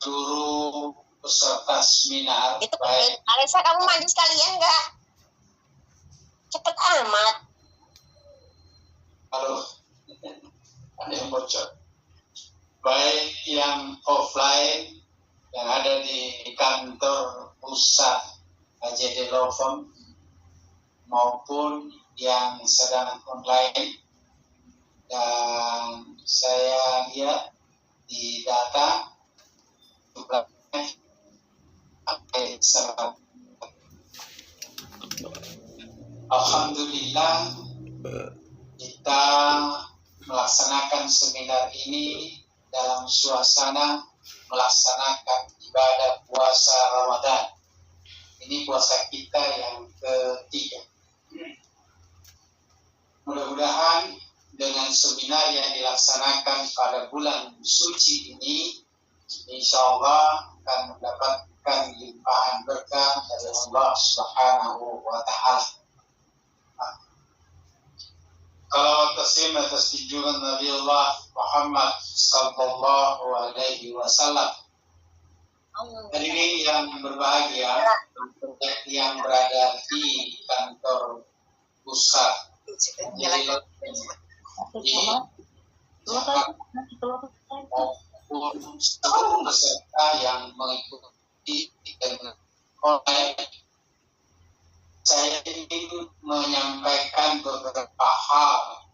seluruh peserta seminar. Itu baik. Alisa, kamu maju sekalian nggak? Cepet amat. Halo, ada yang bocor. Baik yang offline, yang ada di kantor pusat AJD Law Firm, maupun yang sedang online. Dan saya lihat di data jumlahnya alhamdulillah kita melaksanakan seminar ini dalam suasana melaksanakan ibadah puasa Ramadan. Ini puasa kita yang ketiga. Mudah-mudahan dengan seminar yang dilaksanakan pada bulan suci ini, insya Allah akan mendapatkan limpahan berkah dari Allah Subhanahu wa Ta'ala. Kalau taslim atas junjungan Nabi Allah Muhammad Sallallahu Alaihi Wasallam. Hari ini yang berbahagia, yang berada di kantor pusat maupun seluruh peserta yang mengikuti dengan online, saya ingin menyampaikan beberapa hal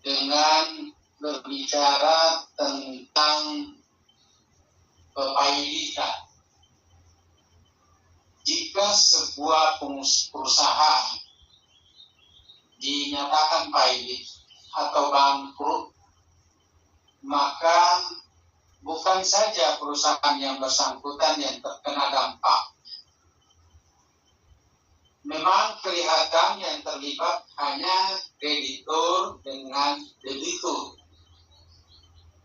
dengan berbicara tentang pahilitan. Jika sebuah perusahaan dinyatakan pahit atau bangkrut, maka bukan saja perusahaan yang bersangkutan yang terkena dampak. Memang kelihatan yang terlibat hanya kreditur dengan debitur.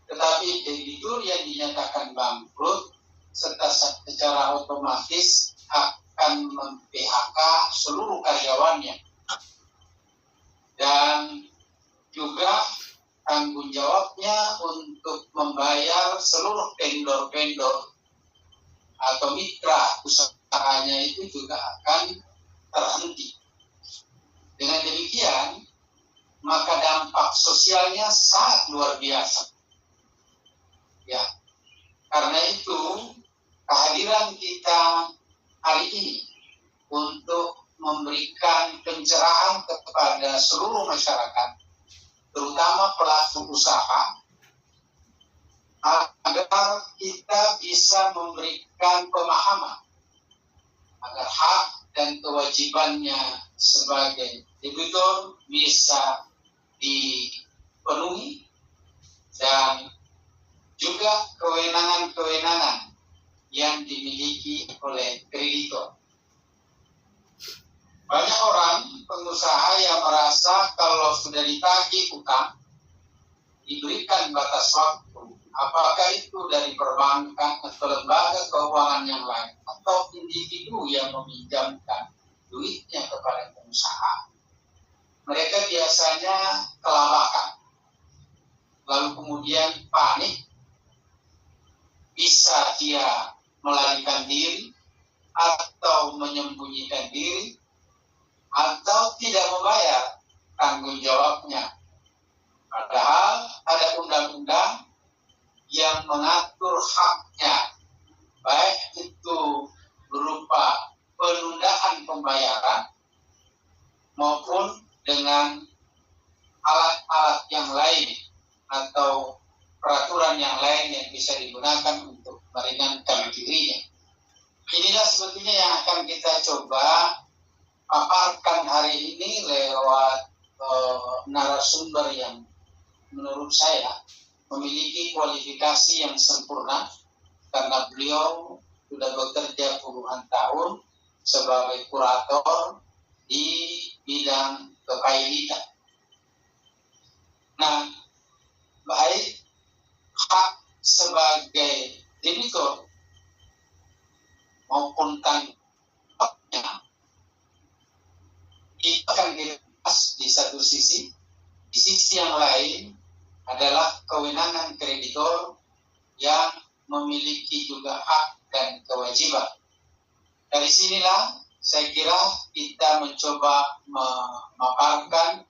Tetapi debitur yang dinyatakan bangkrut secara otomatis akan mem-PHK seluruh karyawannya. Dan juga tanggung jawabnya untuk membayar seluruh vendor-vendor atau mitra usahanya itu juga akan terhenti. Dengan demikian, maka dampak sosialnya sangat luar biasa. Ya, karena itu kehadiran kita hari ini untuk memberikan pencerahan kepada seluruh masyarakat, terutama pelaku usaha, agar kita bisa memberikan pemahaman agar hak dan kewajibannya sebagai debitur bisa dipenuhi dan juga kewenangan-kewenangan yang dimiliki oleh kreditor. Banyak orang pengusaha yang merasa kalau sudah ditagih utang, diberikan batas waktu, apakah itu dari perbankan atau lembaga keuangan yang lain, atau individu yang meminjamkan duitnya kepada pengusaha. Mereka biasanya kelabakan, lalu kemudian panik, bisa dia melarikan diri, atau menyembunyikan diri, atau tidak membayar tanggung jawabnya. Padahal ada undang-undang yang mengatur haknya, baik itu berupa penundaan pembayaran maupun dengan alat-alat yang lain atau peraturan yang lain yang bisa digunakan untuk meringankan dirinya. Inilah sebetulnya yang akan kita coba paparkan hari ini lewat narasumber yang menurut saya memiliki kualifikasi yang sempurna karena beliau sudah bekerja puluhan tahun sebagai kurator di bidang kepailitan. Nah, baik hak sebagai debitur maupun tanggungannya itu akan dibahas di satu sisi. Di sisi yang lain adalah kewenangan kreditor yang memiliki juga hak dan kewajiban. Dari sinilah saya kira kita mencoba memaparkan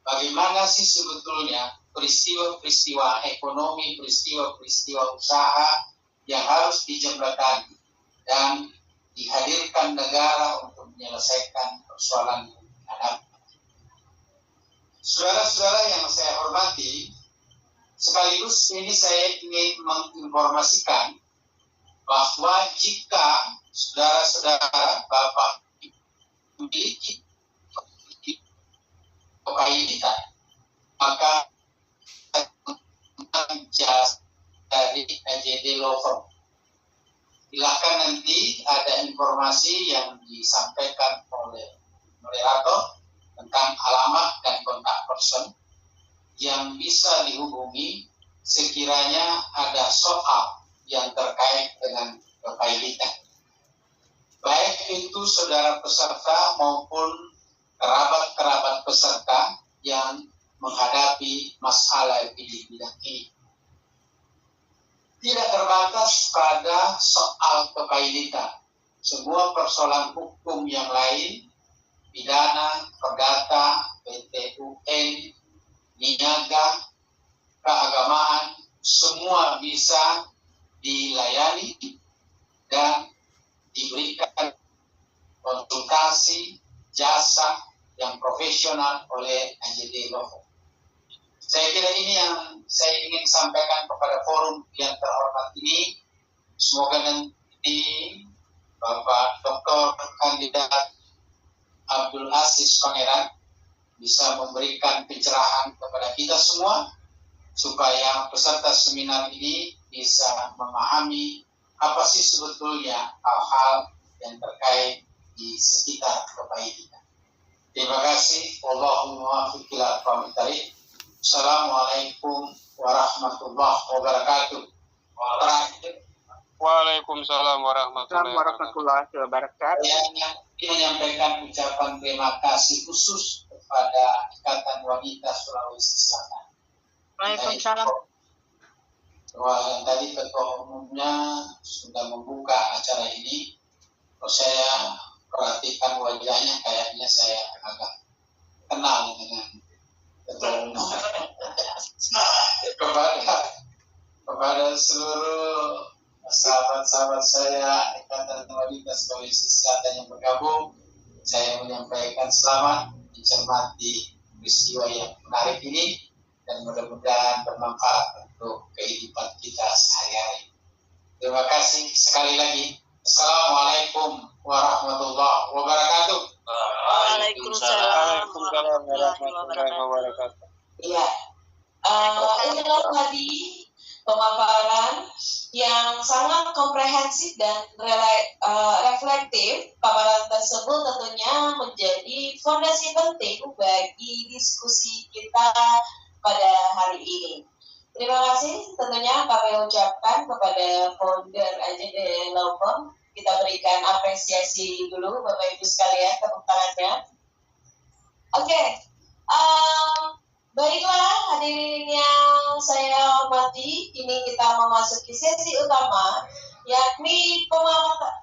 bagaimana sih sebetulnya peristiwa-peristiwa ekonomi, peristiwa-peristiwa usaha yang harus dijembatani dan dihadirkan negara untuk menyelesaikan persoalan yang dihadapi. Saudara-saudara yang saya hormati, sekaligus ini saya ingin menginformasikan bahwa jika saudara-saudara Bapak memiliki kekayaan, maka jasa dari AJD Law Firm. Silakan nanti ada informasi yang disampaikan oleh moderator tentang alamat dan kontak person yang bisa dihubungi sekiranya ada soal yang terkait dengan kepilitan. Baik itu saudara peserta maupun kerabat-kerabat peserta yang menghadapi masalah di bidang ini. Tidak terbatas pada soal kepilitan. Semua persoalan hukum yang lain, pidana, perdata, PT-UN, niaga, keagamaan, semua bisa dilayani dan diberikan konsultasi jasa yang profesional oleh AJD Law Firm. Saya kira ini yang saya ingin sampaikan kepada forum yang terhormat ini. Semoga nanti Bapak Dr. Kandidat Abdul Aziz Pangeran bisa memberikan pencerahan kepada kita semua supaya peserta seminar ini bisa memahami apa sih sebetulnya hal-hal yang terkait di sekitar kepilitan. Terima kasih. Allahumma muwaffiq ila aqwamit thariq. Assalamualaikum warahmatullahi wabarakatuh. Waalaikumsalam warahmatullahi wabarakatuh. Saya ingin menyampaikan ucapan terima kasih khusus kepada Ikatan Wanita Sulawesi Selatan. Waalaikumsalam. Tadi ketua umumnya sudah membuka acara ini. Kalau saya perhatikan wajahnya, kayaknya saya agak kenal dengan ketua umum. kepada seluruh sahabat-sahabat saya Ikatan Wanita Sulawesi Selatan yang bergabung, saya menyampaikan selamat mencermati peristiwa yang menarik ini dan mudah-mudahan bermanfaat untuk kehidupan kita sehari-hari. Terima kasih sekali lagi. Assalamualaikum warahmatullahi wabarakatuh. Waalaikumsalam warahmatullahi wabarakatuh. Ya, inilah tadi pemaparan yang sangat komprehensif dan reflektif. Paparan tersebut tentunya menjadi fondasi penting bagi diskusi kita pada hari ini. Terima kasih tentunya kami ucapkan kepada founder AJD Law Firm. Kita berikan apresiasi dulu Bapak Ibu sekalian, tepuk tangannya. Oke. Baiklah hadirin yang saya hormati, kini kita memasuki sesi utama, yakni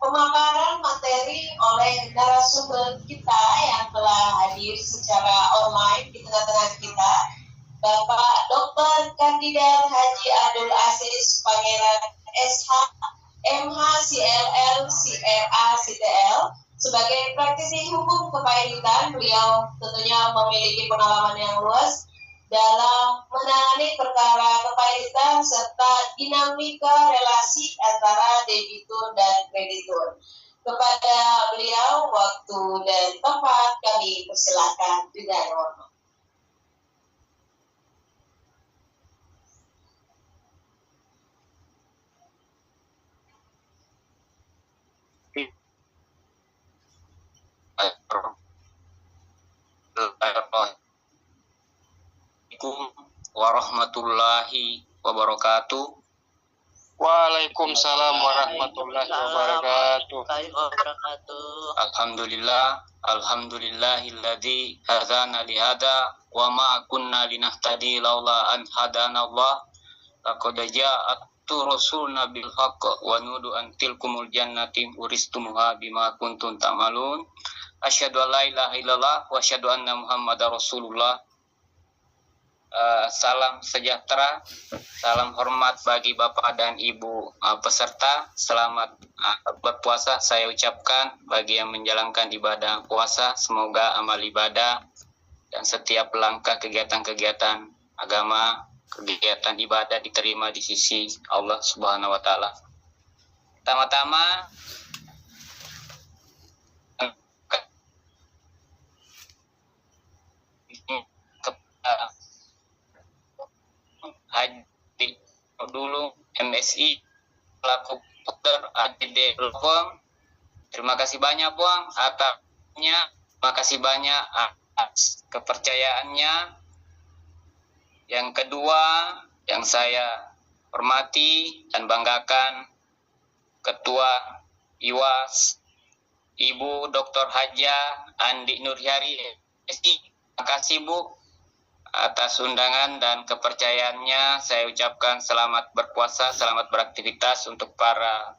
pemaparan materi oleh narasumber kita yang telah hadir secara online di tengah-tengah kita, Bapak Dr. Kandidat Haji Abdul Aziz Pangeran SH, MH, CLL, CRA, CTL. Sebagai praktisi hukum kepilitan, beliau tentunya memiliki pengalaman yang luas dalam menangani perkara kepilitan serta dinamika relasi antara debitur dan kreditur. Kepada beliau, waktu dan tempat kami persilakan dengan hormat. Assalamualaikum warahmatullahi wabarakatuh. Waalaikumsalam warahmatullahi wabarakatuh. Alhamdulillahilladzi hadzana lihada wa ma kunna linahtadi laula an hadanallah. Laqad ja'at ba'athu rasulna bil haqq wa nudu an tilkumul jannati uristumuha bima kuntum ta'malun. Asyhadu an la ilaha illallah wa asyhadu anna Muhammadar Rasulullah. Salam sejahtera, salam hormat bagi Bapak dan Ibu peserta. Selamat berpuasa saya ucapkan bagi yang menjalankan ibadah puasa. Semoga amal ibadah dan setiap langkah kegiatan-kegiatan agama, kegiatan ibadah diterima di sisi Allah Subhanahu wa taala. Pertama-tama Haji dulu MSI pelaku dokter ADD Lopong. Terima kasih banyak Bang atasnya. Terima kasih banyak atas kepercayaannya. Yang kedua yang saya hormati dan banggakan Ketua IWAS Ibu Dr. Haja Andi Nurhyari MSI. Terima kasih Bu atas undangan dan kepercayaannya. Saya ucapkan selamat berpuasa, selamat beraktivitas untuk para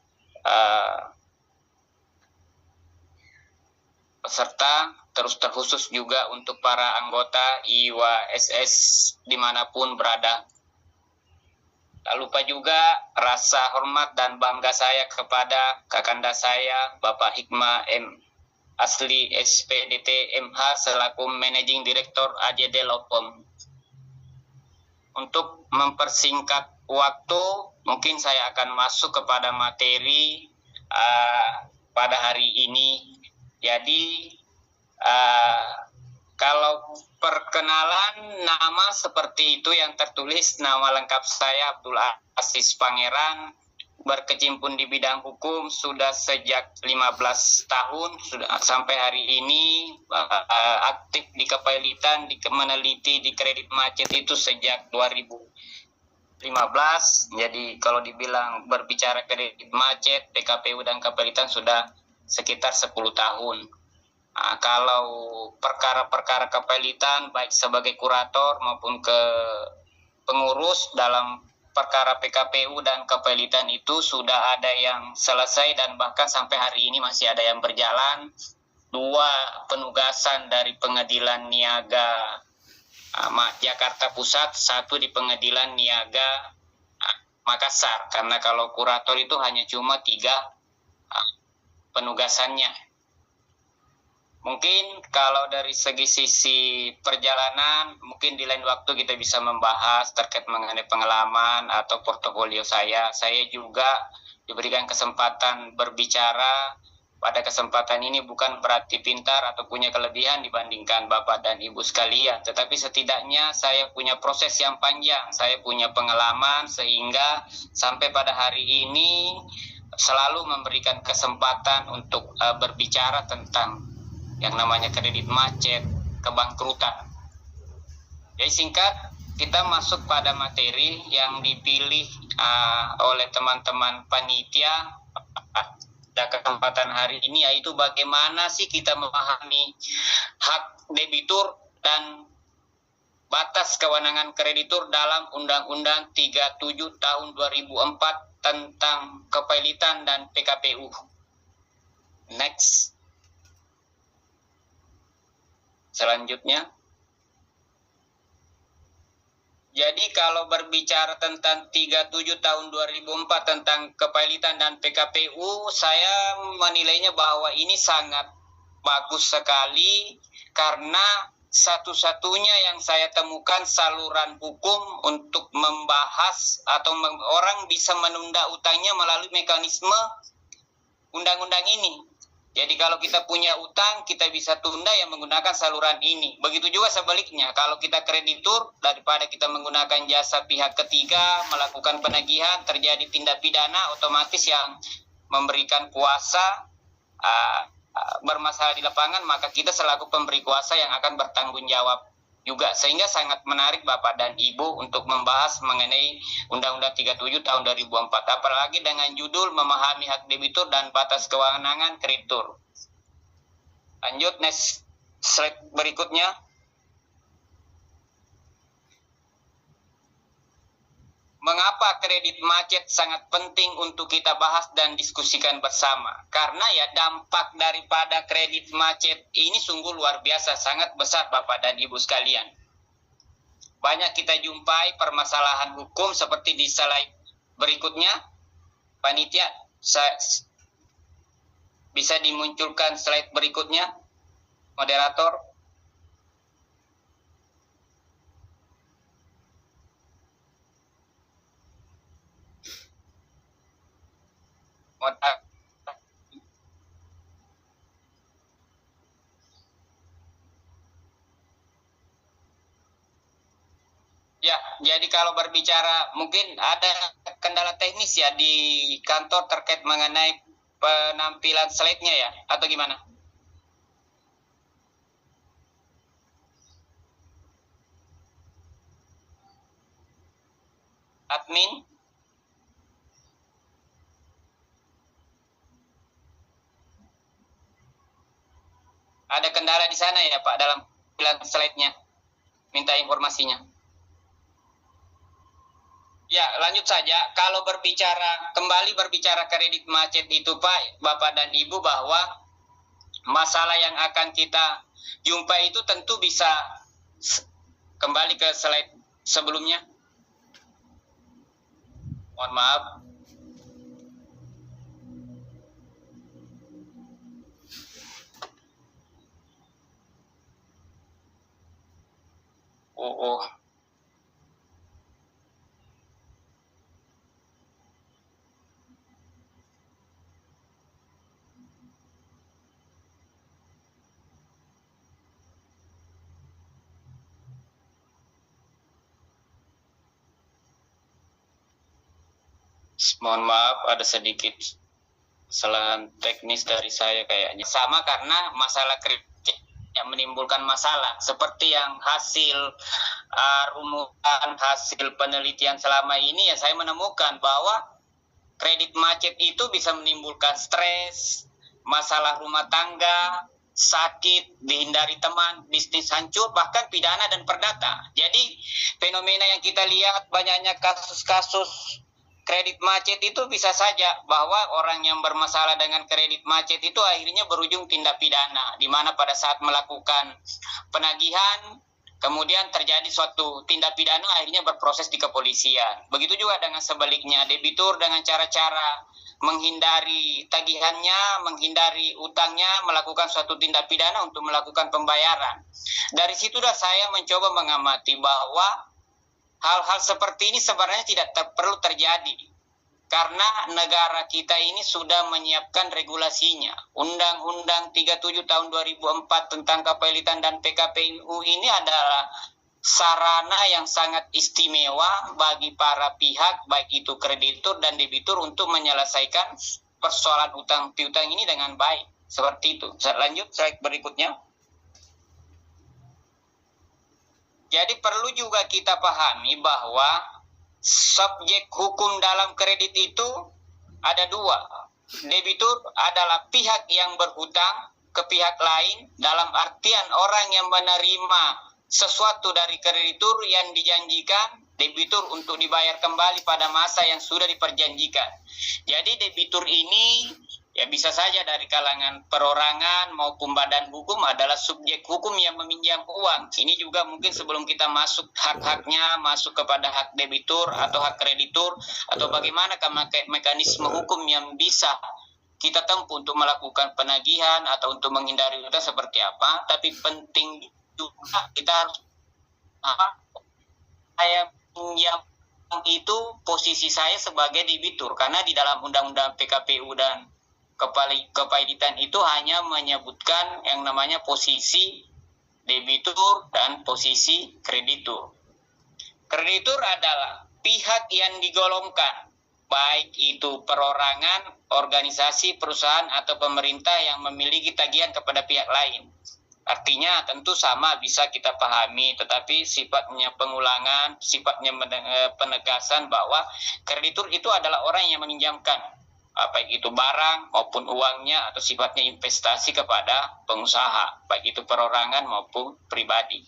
peserta, terus terkhusus juga untuk para anggota IWASS dimanapun berada. Tak lupa juga rasa hormat dan bangga saya kepada kakanda saya, Bapak Hikmah M. Asli SPDT MH selaku Managing Director AJD Lopom. Untuk mempersingkat waktu, mungkin saya akan masuk kepada materi pada hari ini. Jadi, kalau perkenalan nama seperti itu yang tertulis, nama lengkap saya Abdul Aziz Pangeran, berkecimpung di bidang hukum sudah sejak 15 tahun, sudah sampai hari ini aktif di kepailitan, meneliti di kredit macet itu sejak 2015. Jadi kalau dibilang berbicara kredit macet, PKPU dan kepailitan sudah sekitar 10 tahun. Kalau perkara-perkara kepailitan baik sebagai kurator maupun ke pengurus dalam perkara PKPU dan kepailitan itu sudah ada yang selesai dan bahkan sampai hari ini masih ada yang berjalan. 2 penugasan dari Pengadilan Niaga Jakarta Pusat, 1 di Pengadilan Niaga Makassar. Karena kalau kurator itu hanya cuma 3 penugasannya. Mungkin kalau dari sisi perjalanan, mungkin di lain waktu kita bisa membahas terkait mengenai pengalaman atau portofolio saya. Saya juga diberikan kesempatan berbicara. Pada kesempatan ini bukan berarti pintar atau punya kelebihan dibandingkan Bapak dan Ibu sekalian. Tetapi setidaknya saya punya proses yang panjang. Saya punya pengalaman sehingga sampai pada hari ini selalu memberikan kesempatan untuk berbicara tentang yang namanya kredit macet, kebangkrutan. Jadi singkat, kita masuk pada materi yang dipilih oleh teman-teman panitia pada kesempatan hari ini, yaitu bagaimana sih kita memahami hak debitur dan batas kewenangan kreditur dalam Undang-Undang 37 tahun 2004 tentang kepailitan dan PKPU. Next. Selanjutnya, jadi kalau berbicara tentang 37 tahun 2004 tentang kepailitan dan PKPU, saya menilainya bahwa ini sangat bagus sekali karena satu-satunya yang saya temukan saluran hukum untuk membahas atau orang bisa menunda utangnya melalui mekanisme undang-undang ini. Jadi kalau kita punya utang, kita bisa tunda yang menggunakan saluran ini. Begitu juga sebaliknya, kalau kita kreditur, daripada kita menggunakan jasa pihak ketiga, melakukan penagihan, terjadi tindak pidana, otomatis yang memberikan kuasa bermasalah di lapangan, maka kita selaku pemberi kuasa yang akan bertanggung jawab juga. Sehingga sangat menarik Bapak dan Ibu untuk membahas mengenai Undang-Undang 37 tahun 2004. Apalagi dengan judul memahami hak debitur dan batas kewenangan kreditur. Lanjut, next slide berikutnya. mengapa kredit macet sangat penting untuk kita bahas dan diskusikan bersama? Karena ya dampak daripada kredit macet ini sungguh luar biasa, sangat besar Bapak dan Ibu sekalian. Banyak kita jumpai permasalahan hukum seperti di slide berikutnya. Panitia, bisa dimunculkan slide berikutnya, moderator. Ya, jadi kalau berbicara mungkin ada kendala teknis ya di kantor terkait mengenai penampilan slide-nya ya, atau gimana? Admin? Ada kendala di sana ya Pak dalam penampilan slide-nya? Minta informasinya. Ya, lanjut saja. Kalau kembali berbicara kredit macet itu Pak, Bapak dan Ibu, bahwa masalah yang akan kita jumpai itu tentu bisa kembali ke slide sebelumnya. Mohon maaf. Oh. Mohon maaf, ada sedikit kesalahan teknis dari saya kayaknya. Sama karena masalah kredit yang menimbulkan masalah. Seperti yang hasil rumusan, hasil penelitian selama ini ya saya menemukan bahwa kredit macet itu bisa menimbulkan stres, masalah rumah tangga, sakit, dihindari teman, bisnis hancur, bahkan pidana dan perdata. Jadi fenomena yang kita lihat banyaknya kasus-kasus kredit macet itu bisa saja bahwa orang yang bermasalah dengan kredit macet itu akhirnya berujung tindak pidana, di mana pada saat melakukan penagihan kemudian terjadi suatu tindak pidana akhirnya berproses di kepolisian. Begitu juga dengan sebaliknya, debitur dengan cara-cara menghindari tagihannya, menghindari utangnya, melakukan suatu tindak pidana untuk melakukan pembayaran. Dari situlah saya mencoba mengamati bahwa hal-hal seperti ini sebenarnya tidak perlu terjadi. Karena negara kita ini sudah menyiapkan regulasinya. Undang-Undang 37 tahun 2004 tentang kepelitan dan PKPU ini adalah sarana yang sangat istimewa bagi para pihak, baik itu kreditur dan debitur, untuk menyelesaikan persoalan utang piutang ini dengan baik. Seperti itu. Lanjut slide berikutnya. Jadi perlu juga kita pahami bahwa subjek hukum dalam kredit itu ada dua. Debitur adalah pihak yang berhutang ke pihak lain, dalam artian orang yang menerima sesuatu dari kreditur yang dijanjikan debitur untuk dibayar kembali pada masa yang sudah diperjanjikan. Jadi debitur ini ya bisa saja dari kalangan perorangan maupun badan hukum adalah subjek hukum yang meminjam uang. Ini juga mungkin sebelum kita masuk hak-haknya, masuk kepada hak debitur atau hak kreditur, atau bagaimana mekanisme hukum yang bisa kita tempuh untuk melakukan penagihan atau untuk menghindari utang seperti apa. Tapi penting juga kita harus yang itu posisi saya sebagai debitur, karena di dalam undang-undang PKPU dan kepelitan itu hanya menyebutkan yang namanya posisi debitur dan posisi kreditur. Kreditur adalah pihak yang digolongkan, baik itu perorangan, organisasi, perusahaan, atau pemerintah yang memiliki tagihan kepada pihak lain. Artinya tentu sama bisa kita pahami, tetapi sifatnya pengulangan, sifatnya penegasan bahwa kreditur itu adalah orang yang meminjamkan, baik itu barang maupun uangnya atau sifatnya investasi kepada pengusaha, baik itu perorangan maupun pribadi.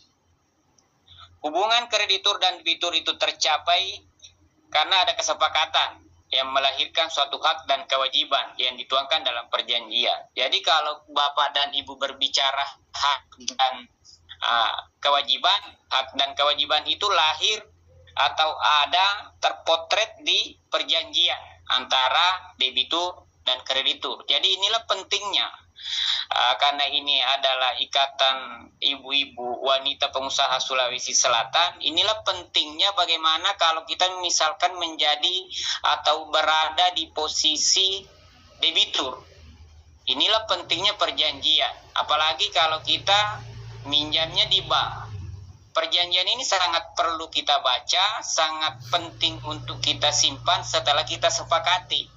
Hubungan kreditur dan debitur itu tercapai karena ada kesepakatan yang melahirkan suatu hak dan kewajiban yang dituangkan dalam perjanjian. Jadi kalau Bapak dan Ibu berbicara hak dan kewajiban, hak dan kewajiban itu lahir atau ada terpotret di perjanjian antara debitur dan kreditur. Jadi inilah pentingnya, karena ini adalah ikatan ibu-ibu wanita pengusaha Sulawesi Selatan. Inilah pentingnya bagaimana kalau kita misalkan menjadi atau berada di posisi debitur. Inilah pentingnya perjanjian, apalagi kalau kita minjamnya di bank. Perjanjian ini sangat perlu kita baca, sangat penting untuk kita simpan setelah kita sepakati.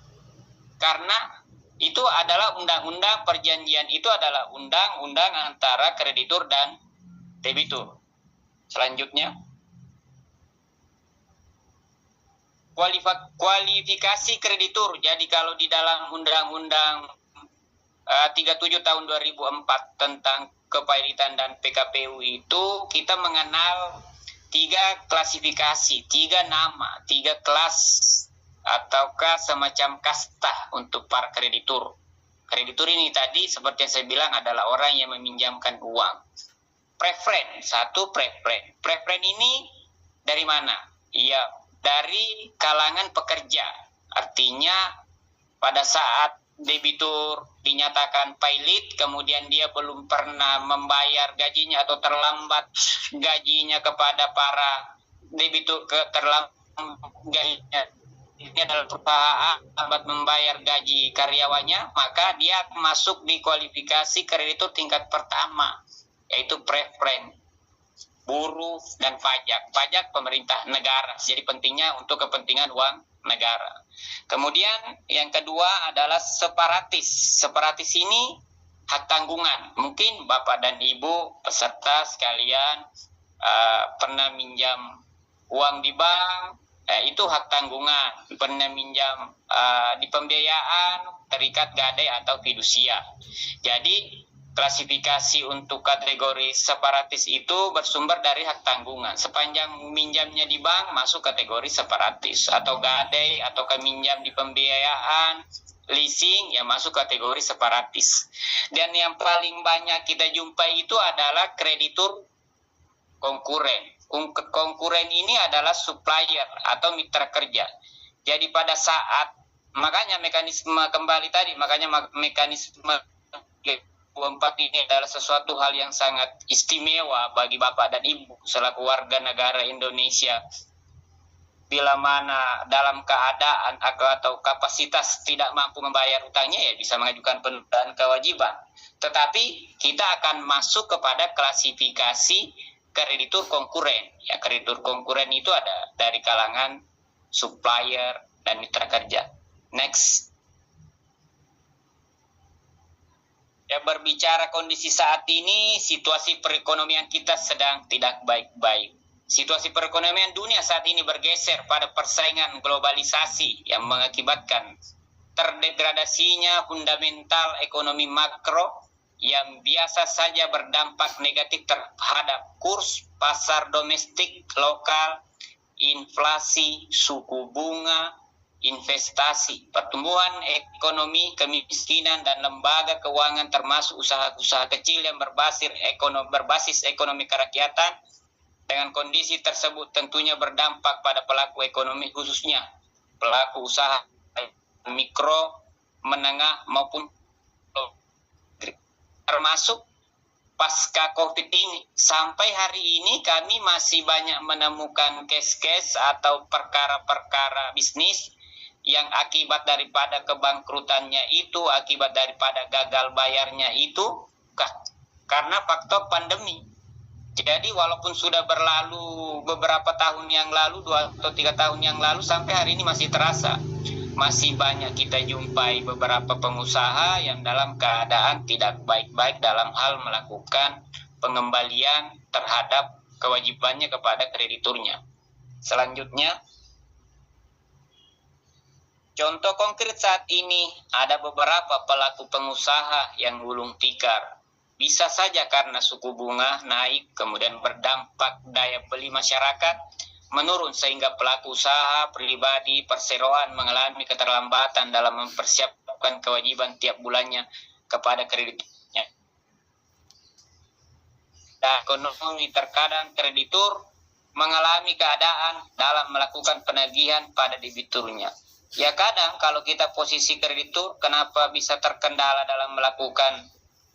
Karena itu adalah undang-undang, perjanjian itu adalah undang-undang antara kreditur dan debitur. Selanjutnya, kualifikasi kreditur. Jadi kalau di dalam undang-undang 37 tahun 2004 tentang kepailitan dan PKPU itu kita mengenal 3 klasifikasi, 3 nama, 3 kelas ataukah semacam kasta untuk para kreditur. Kreditur ini tadi seperti yang saya bilang adalah orang yang meminjamkan uang. Preferen, satu preferen. Preferen ini dari mana? Iya, dari kalangan pekerja. Artinya pada saat debitur dinyatakan pailit, kemudian dia belum pernah membayar gajinya atau terlambat gajinya kepada para debitur, terlambat gajinya, ini adalah perusahaan lambat membayar gaji karyawannya, maka dia masuk di kualifikasi kreditur tingkat pertama, yaitu preferen, buruh dan pajak. Pajak pemerintah negara, jadi pentingnya untuk kepentingan uang negara. Kemudian yang kedua adalah separatis. Separatis ini hak tanggungan. Mungkin Bapak dan Ibu peserta sekalian pernah minjam uang di bank, itu hak tanggungan. Pernah minjam di pembiayaan, terikat gadai atau fidusia. Jadi klasifikasi untuk kategori separatis itu bersumber dari hak tanggungan. Sepanjang minjamnya di bank masuk kategori separatis, atau gadai atau minjam di pembiayaan, leasing, ya masuk kategori separatis. Dan yang paling banyak kita jumpai itu adalah kreditur konkuren. Konkuren ini adalah supplier atau mitra kerja. Jadi pada saat, makanya mekanisme kembali tadi, makanya mekanisme 4 ini adalah sesuatu hal yang sangat istimewa bagi Bapak dan Ibu selaku warga negara Indonesia. Bila mana dalam keadaan atau kapasitas tidak mampu membayar utangnya, ya bisa mengajukan penundaan kewajiban. Tetapi kita akan masuk kepada klasifikasi kreditur konkuren. Ya, kreditur konkuren itu ada dari kalangan supplier dan mitra kerja. Next. Ya, berbicara kondisi saat ini, situasi perekonomian kita sedang tidak baik-baik. Situasi perekonomian dunia saat ini bergeser pada persaingan globalisasi yang mengakibatkan terdegradasinya fundamental ekonomi makro yang biasa saja berdampak negatif terhadap kurs pasar domestik lokal, inflasi, suku bunga, investasi, pertumbuhan ekonomi, kemiskinan, dan lembaga keuangan termasuk usaha-usaha kecil yang berbasis ekonomi kerakyatan. Dengan kondisi tersebut tentunya berdampak pada pelaku ekonomi, khususnya pelaku usaha mikro, menengah maupun termasuk pasca COVID ini. Sampai hari ini kami masih banyak menemukan case-case atau perkara-perkara bisnis yang akibat daripada kebangkrutannya itu, akibat daripada gagal bayarnya itu karena faktor pandemi. Jadi walaupun sudah berlalu beberapa tahun yang lalu, 2 atau 3 tahun yang lalu, sampai hari ini masih terasa. Masih banyak kita jumpai beberapa pengusaha yang dalam keadaan tidak baik-baik dalam hal melakukan pengembalian terhadap kewajibannya kepada krediturnya. Selanjutnya, contoh konkret saat ini ada beberapa pelaku pengusaha yang gulung tikar. Bisa saja karena suku bunga naik kemudian berdampak daya beli masyarakat, menurun sehingga pelaku usaha, pribadi, perseroan mengalami keterlambatan dalam mempersiapkan kewajiban tiap bulannya kepada krediturnya. Dan ekonomi terkadang kreditur mengalami keadaan dalam melakukan penagihan pada debiturnya. Ya kadang kalau kita posisi kreditur, kenapa bisa terkendala dalam melakukan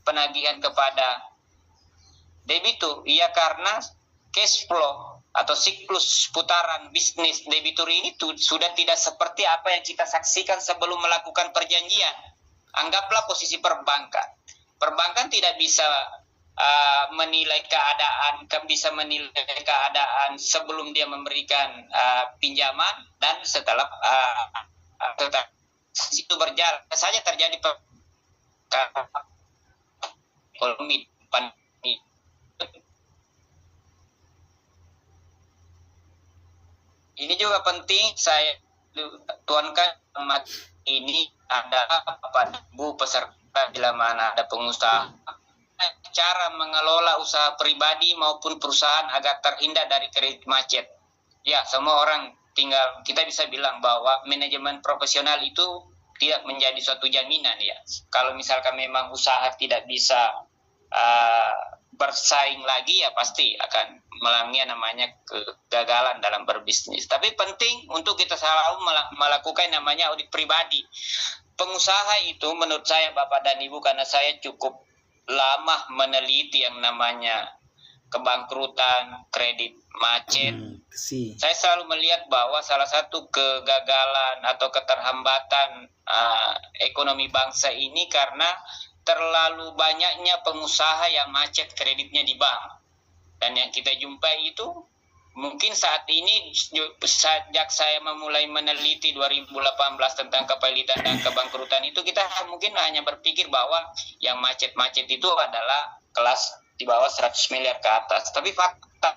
penagihan kepada debitur? Ya karena cash flow atau siklus putaran bisnis debitur ini sudah tidak seperti apa yang kita saksikan sebelum melakukan perjanjian. Anggaplah posisi perbankan. Perbankan tidak bisa menilai keadaan sebelum dia memberikan pinjaman dan setelah itu berjalan saja terjadi ekonomi pandemi. Ini juga penting saya tuankan ini ada pada Bu peserta bila mana ada pengusaha cara mengelola usaha pribadi maupun perusahaan agar terhindar dari kredit macet. Ya, semua orang kita bisa bilang bahwa manajemen profesional itu tidak menjadi suatu jaminan ya. Kalau misalkan memang usaha tidak bisa bersaing lagi ya pasti akan mengalami namanya kegagalan dalam berbisnis. Tapi penting untuk kita selalu melakukan namanya audit pribadi. Pengusaha itu menurut saya Bapak dan Ibu, karena saya cukup lama meneliti yang namanya kebangkrutan, kredit macet. Saya selalu melihat bahwa salah satu kegagalan atau keterhambatan ekonomi bangsa ini karena terlalu banyaknya pengusaha yang macet kreditnya di bank. Dan yang kita jumpai itu mungkin saat ini sejak saya memulai meneliti 2018 tentang kepelitan dan kebangkrutan itu, kita mungkin hanya berpikir bahwa yang macet-macet itu adalah kelas di bawah 100 miliar ke atas. Tapi fakta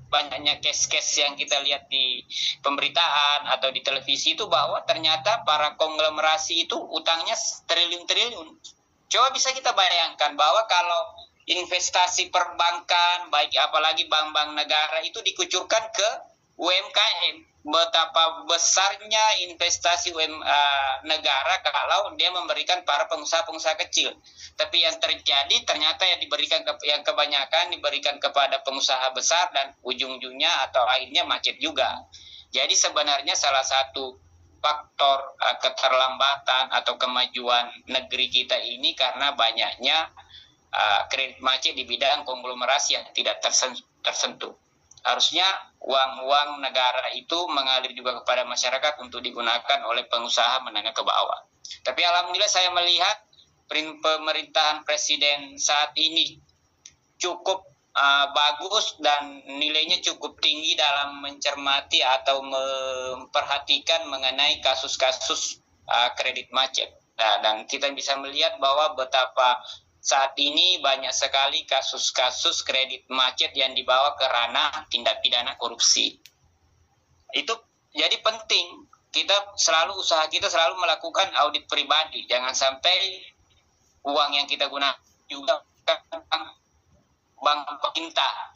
banyaknya case-case yang kita lihat di pemberitaan atau di televisi itu bahwa ternyata para konglomerasi itu utangnya triliun-triliun. Coba bisa kita bayangkan bahwa kalau investasi perbankan, baik apalagi bank-bank negara itu dikucurkan ke UMKM, betapa besarnya investasi negara kalau dia memberikan para pengusaha-pengusaha kecil. Tapi yang terjadi ternyata yang kebanyakan diberikan kepada pengusaha besar dan ujung-ujungnya atau akhirnya macet juga. Jadi sebenarnya salah satu faktor keterlambatan atau kemajuan negeri kita ini karena banyaknya kredit macet di bidang konglomerasi yang tidak tersentuh. Harusnya uang negara itu mengalir juga kepada masyarakat untuk digunakan oleh pengusaha menengah ke bawah. Tapi alhamdulillah saya melihat pemerintahan presiden saat ini cukup bagus dan nilainya cukup tinggi dalam mencermati atau memperhatikan mengenai kasus-kasus kredit macet. Dan kita bisa melihat bahwa betapa saat ini banyak sekali kasus-kasus kredit macet yang dibawa ke ranah tindak pidana korupsi. Itu jadi penting usaha kita selalu melakukan audit pribadi. Jangan sampai uang yang kita gunakan juga bank pemerintah.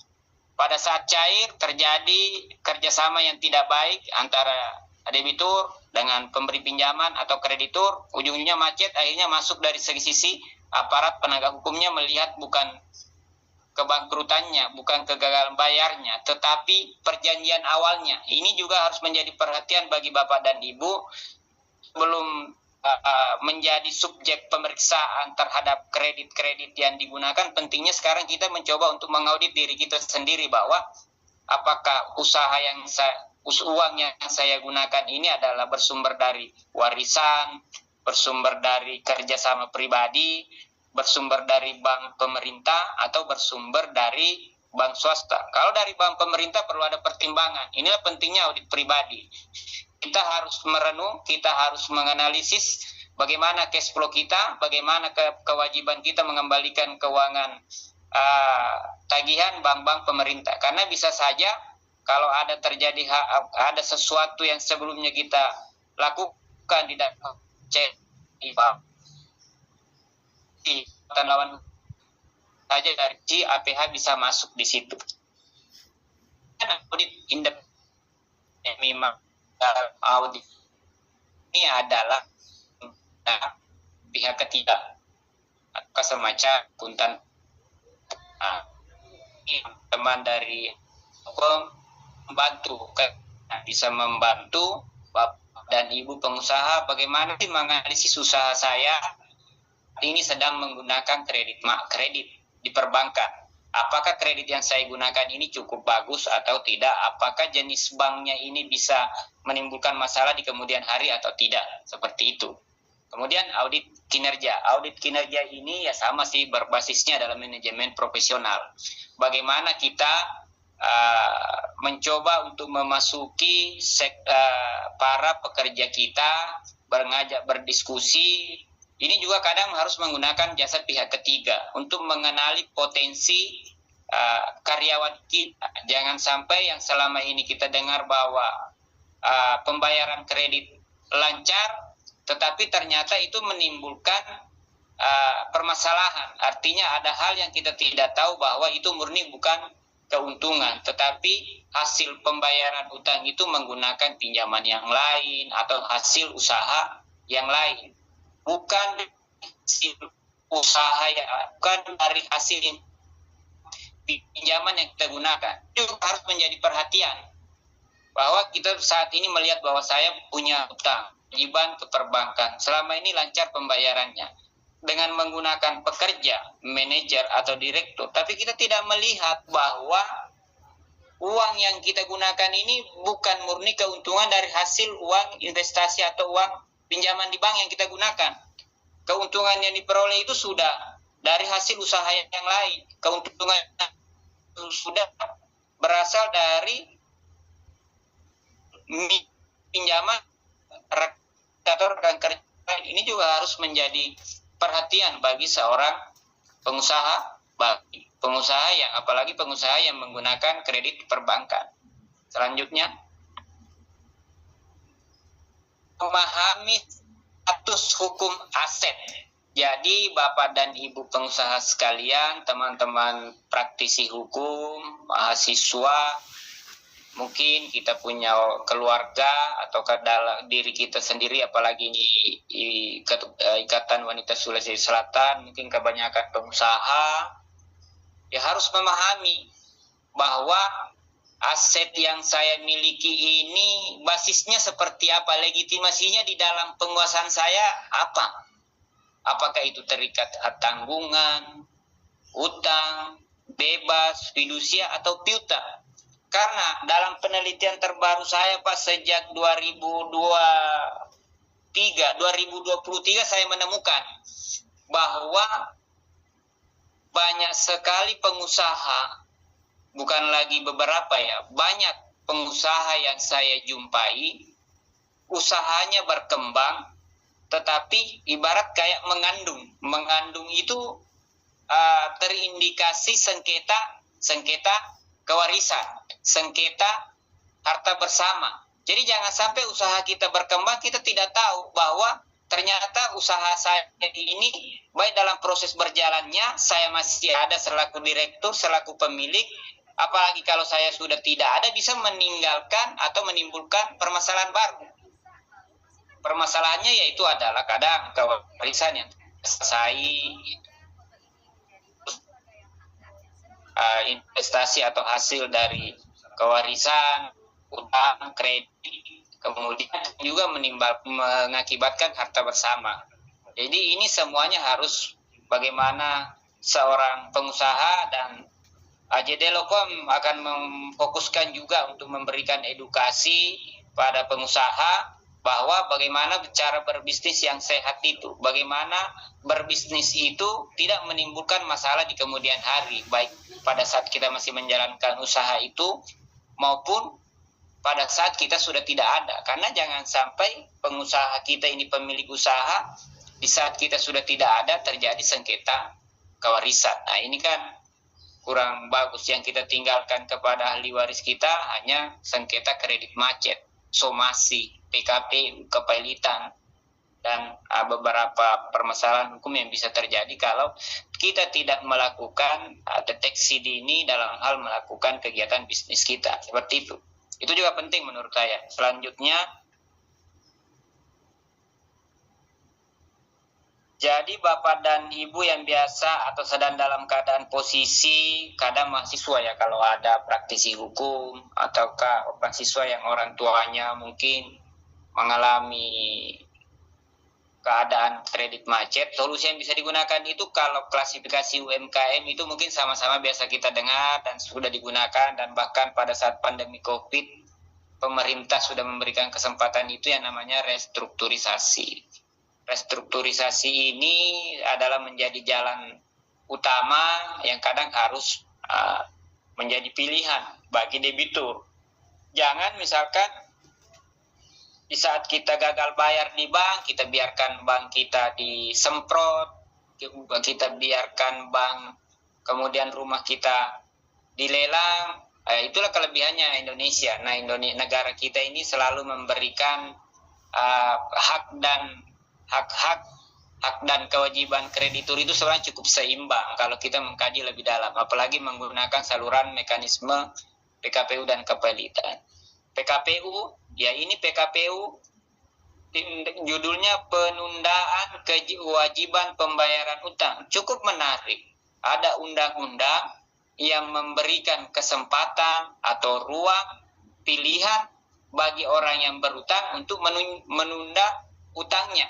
Pada saat cair terjadi kerjasama yang tidak baik antara debitur dengan pemberi pinjaman atau kreditur, ujungnya macet, akhirnya masuk dari sisi aparat penegak hukumnya melihat bukan kebangkrutannya, bukan kegagalan bayarnya, tetapi perjanjian awalnya. Ini juga harus menjadi perhatian bagi Bapak dan Ibu belum menjadi subjek pemeriksaan terhadap kredit-kredit yang digunakan. Pentingnya sekarang kita mencoba untuk mengaudit diri kita sendiri bahwa apakah uang yang saya gunakan ini adalah bersumber dari warisan, bersumber dari kerjasama pribadi, bersumber dari bank pemerintah, atau bersumber dari bank swasta. Kalau dari bank pemerintah perlu ada pertimbangan. Inilah pentingnya audit pribadi. Kita harus merenung, kita harus menganalisis bagaimana cash flow kita, bagaimana kewajiban kita mengembalikan keuangan tagihan bank-bank pemerintah. Karena bisa saja kalau ada sesuatu yang sebelumnya kita lakukan di dalam lawan saja dari APH bisa masuk di situ. audit independen memang audit ini adalah pihak ketiga atau semacam akuntan. Teman dari hukum membantu, bisa membantu Bapak dan Ibu pengusaha bagaimana sih menganalisis usaha saya ini sedang menggunakan kredit di perbankan. Apakah kredit yang saya gunakan ini cukup bagus atau tidak? Apakah jenis banknya ini bisa menimbulkan masalah di kemudian hari atau tidak? Seperti itu. Kemudian audit kinerja. Audit kinerja ini ya sama sih, berbasisnya dalam manajemen profesional. Bagaimana kita mencoba untuk memasuki para pekerja kita, berdiskusi. Ini juga kadang harus menggunakan jasa pihak ketiga untuk mengenali potensi karyawan kita. Jangan sampai yang selama ini kita dengar bahwa pembayaran kredit lancar, tetapi ternyata itu menimbulkan permasalahan. Artinya ada hal yang kita tidak tahu bahwa itu murni bukan keuntungan, tetapi hasil pembayaran utang itu menggunakan pinjaman yang lain atau hasil usaha yang lain. Bukan hasil usaha bukan dari hasil pinjaman yang kita gunakan. Itu harus menjadi perhatian bahwa kita saat ini melihat bahwa saya punya utang, kewajiban ke perbankan. Selama ini lancar pembayarannya dengan menggunakan pekerja, manajer atau direktur, tapi kita tidak melihat bahwa uang yang kita gunakan ini bukan murni keuntungan dari hasil uang investasi atau uang pinjaman di bank yang kita gunakan. Keuntungan yang diperoleh itu sudah dari hasil usaha yang lain. Keuntungan sudah berasal dari pinjaman atau rekan kerja. Ini juga harus menjadi perhatian bagi seorang pengusaha, apalagi pengusaha yang menggunakan kredit perbankan. Selanjutnya, memahami status hukum aset. Jadi Bapak dan Ibu pengusaha sekalian, teman-teman praktisi hukum, mahasiswa, mungkin kita punya keluarga atau diri kita sendiri, apalagi di Ikatan Wanita Sulawesi Selatan, mungkin kebanyakan pengusaha, ya harus memahami bahwa aset yang saya miliki ini basisnya seperti apa, legitimasinya di dalam penguasaan saya apa. Apakah itu terikat tanggungan, utang, bebas, fidusia, atau piutang. Karena dalam penelitian terbaru saya Pak, sejak 2023 saya menemukan bahwa banyak sekali pengusaha, bukan lagi beberapa ya, banyak pengusaha yang saya jumpai, usahanya berkembang, tetapi ibarat kayak mengandung itu terindikasi sengketa kewarisan, sengketa harta bersama. Jadi jangan sampai usaha kita berkembang, kita tidak tahu bahwa ternyata usaha saya ini baik dalam proses berjalannya saya masih ada selaku direktur, selaku pemilik, apalagi kalau saya sudah tidak ada, bisa meninggalkan atau menimbulkan permasalahan baru. Permasalahannya yaitu adalah kadang kewarisan yang selesai, investasi atau hasil dari kewarisan, utang, kredit, kemudian juga mengakibatkan harta bersama. Jadi ini semuanya harus bagaimana seorang pengusaha, dan AJD Lokom akan memfokuskan juga untuk memberikan edukasi pada pengusaha bahwa bagaimana cara berbisnis yang sehat itu, bagaimana berbisnis itu tidak menimbulkan masalah di kemudian hari, baik pada saat kita masih menjalankan usaha itu maupun pada saat kita sudah tidak ada. Karena jangan sampai pengusaha kita ini pemilik usaha, di saat kita sudah tidak ada terjadi sengketa kewarisan. Nah ini kan kurang bagus. Yang kita tinggalkan kepada ahli waris kita hanya sengketa kredit macet, somasi, PKP, kepailitan, dan beberapa permasalahan hukum yang bisa terjadi kalau kita tidak melakukan deteksi dini dalam hal melakukan kegiatan bisnis kita. Seperti itu. Itu juga penting menurut saya. Selanjutnya, jadi Bapak dan Ibu yang biasa atau sedang dalam keadaan posisi, kadang mahasiswa ya kalau ada praktisi hukum, ataukah mahasiswa yang orang tuanya mungkin mengalami keadaan kredit macet, solusi yang bisa digunakan itu kalau klasifikasi UMKM itu mungkin sama-sama biasa kita dengar dan sudah digunakan, dan bahkan pada saat pandemi COVID, pemerintah sudah memberikan kesempatan itu yang namanya restrukturisasi. Restrukturisasi ini adalah menjadi jalan utama yang kadang harus menjadi pilihan bagi debitur. Jangan misalkan di saat kita gagal bayar di bank, kita biarkan bank kita disemprot, kita biarkan bank, kemudian rumah kita dilelang. Itulah kelebihannya Indonesia. Nah, negara kita ini selalu memberikan hak dan kewajiban kreditur itu sebenarnya cukup seimbang kalau kita mengkaji lebih dalam, apalagi menggunakan saluran mekanisme PKPU dan kepelitan. PKPU, ya ini PKPU judulnya penundaan kewajiban pembayaran utang. Cukup menarik. Ada undang-undang yang memberikan kesempatan atau ruang pilihan bagi orang yang berutang untuk menunda utangnya.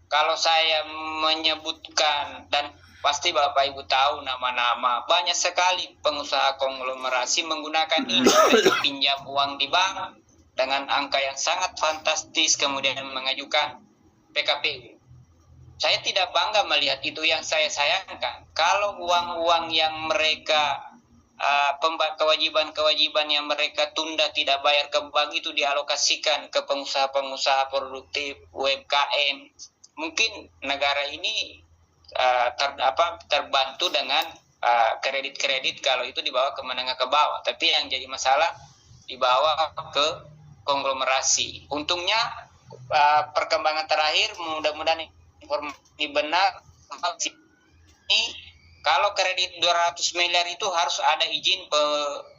Kalau saya menyebutkan, dan pasti Bapak Ibu tahu nama-nama, banyak sekali pengusaha konglomerasi menggunakan ini. Mereka pinjam uang di bank dengan angka yang sangat fantastis, kemudian mengajukan PKPU. Saya tidak bangga melihat itu. Yang saya sayangkan, kalau uang-uang yang mereka, kewajiban-kewajiban yang mereka tunda tidak bayar ke bank itu dialokasikan ke pengusaha-pengusaha produktif, UMKM, mungkin negara ini terbantu dengan kredit-kredit kalau itu dibawa ke menengah ke bawah. Tapi yang jadi masalah dibawa ke konglomerasi. Untungnya perkembangan terakhir, mudah-mudahan informasi benar, ini kalau kredit 200 miliar itu harus ada izin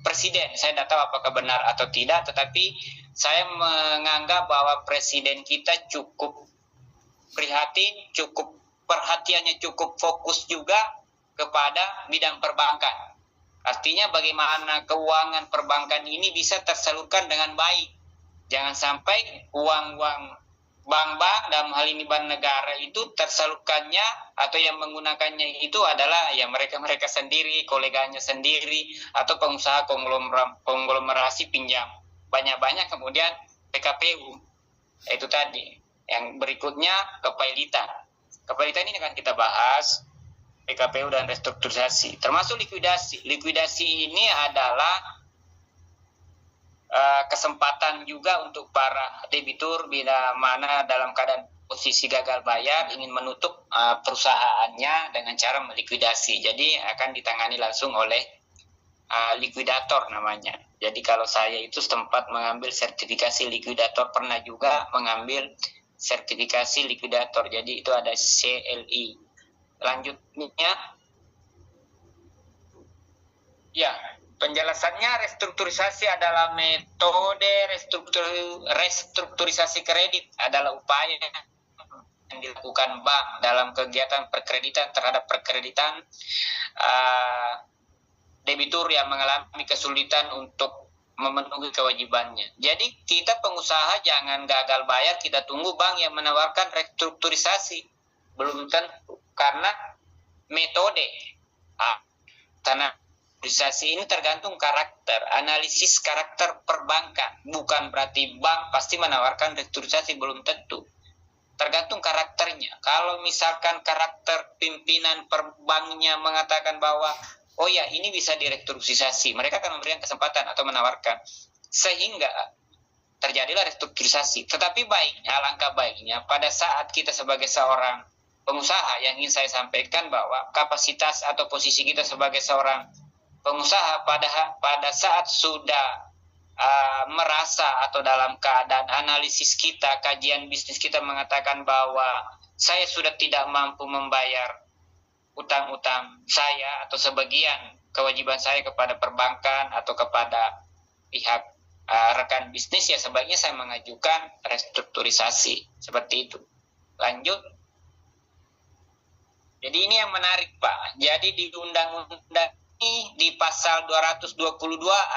presiden. Saya tidak tahu apakah benar atau tidak, tetapi saya menganggap bahwa presiden kita cukup prihatin, perhatiannya cukup fokus juga kepada bidang perbankan. Artinya bagaimana keuangan perbankan ini bisa tersalurkan dengan baik. Jangan sampai uang-uang bank-bank, dalam hal ini bank negara, itu tersalurkannya atau yang menggunakannya itu adalah ya mereka-mereka sendiri, koleganya sendiri, atau pengusaha konglomerasi pinjam banyak-banyak, kemudian PKPU. Itu tadi. Yang berikutnya kepelitan. Kepelitan ini akan kita bahas, PKPU dan restrukturisasi, termasuk likuidasi. Likuidasi ini adalah kesempatan juga untuk para debitur bila mana dalam keadaan posisi gagal bayar ingin menutup perusahaannya dengan cara melikuidasi. Jadi akan ditangani langsung oleh likuidator namanya. Jadi kalau saya itu sempat mengambil sertifikasi likuidator, pernah juga mengambil sertifikasi likuidator. Jadi itu ada CLI. Lanjutnya, ya. Penjelasannya, restrukturisasi adalah metode restrukturisasi kredit, adalah upaya yang dilakukan bank dalam kegiatan perkreditan terhadap perkreditan debitur yang mengalami kesulitan untuk memenuhi kewajibannya. Jadi kita pengusaha jangan gagal bayar, kita tunggu bank yang menawarkan restrukturisasi. Belum tentu, karena metode restrukturisasi ini tergantung karakter, analisis karakter perbankan. Bukan berarti bank pasti menawarkan restrukturisasi, belum tentu. Tergantung karakternya. Kalau misalkan karakter pimpinan perbanknya mengatakan bahwa oh ya ini bisa direstrukturisasi, mereka akan memberikan kesempatan atau menawarkan, sehingga terjadilah restrukturisasi. Tetapi baiknya, alangkah baiknya pada saat kita sebagai seorang pengusaha, yang ingin saya sampaikan bahwa kapasitas atau posisi kita sebagai seorang pengusaha pada saat sudah merasa atau dalam keadaan analisis kita, kajian bisnis kita mengatakan bahwa saya sudah tidak mampu membayar utang-utang saya atau sebagian kewajiban saya kepada perbankan atau kepada pihak rekan bisnis, ya sebaiknya saya mengajukan restrukturisasi seperti itu. Lanjut. Jadi ini yang menarik, Pak. Jadi di undang-undang ini di pasal 222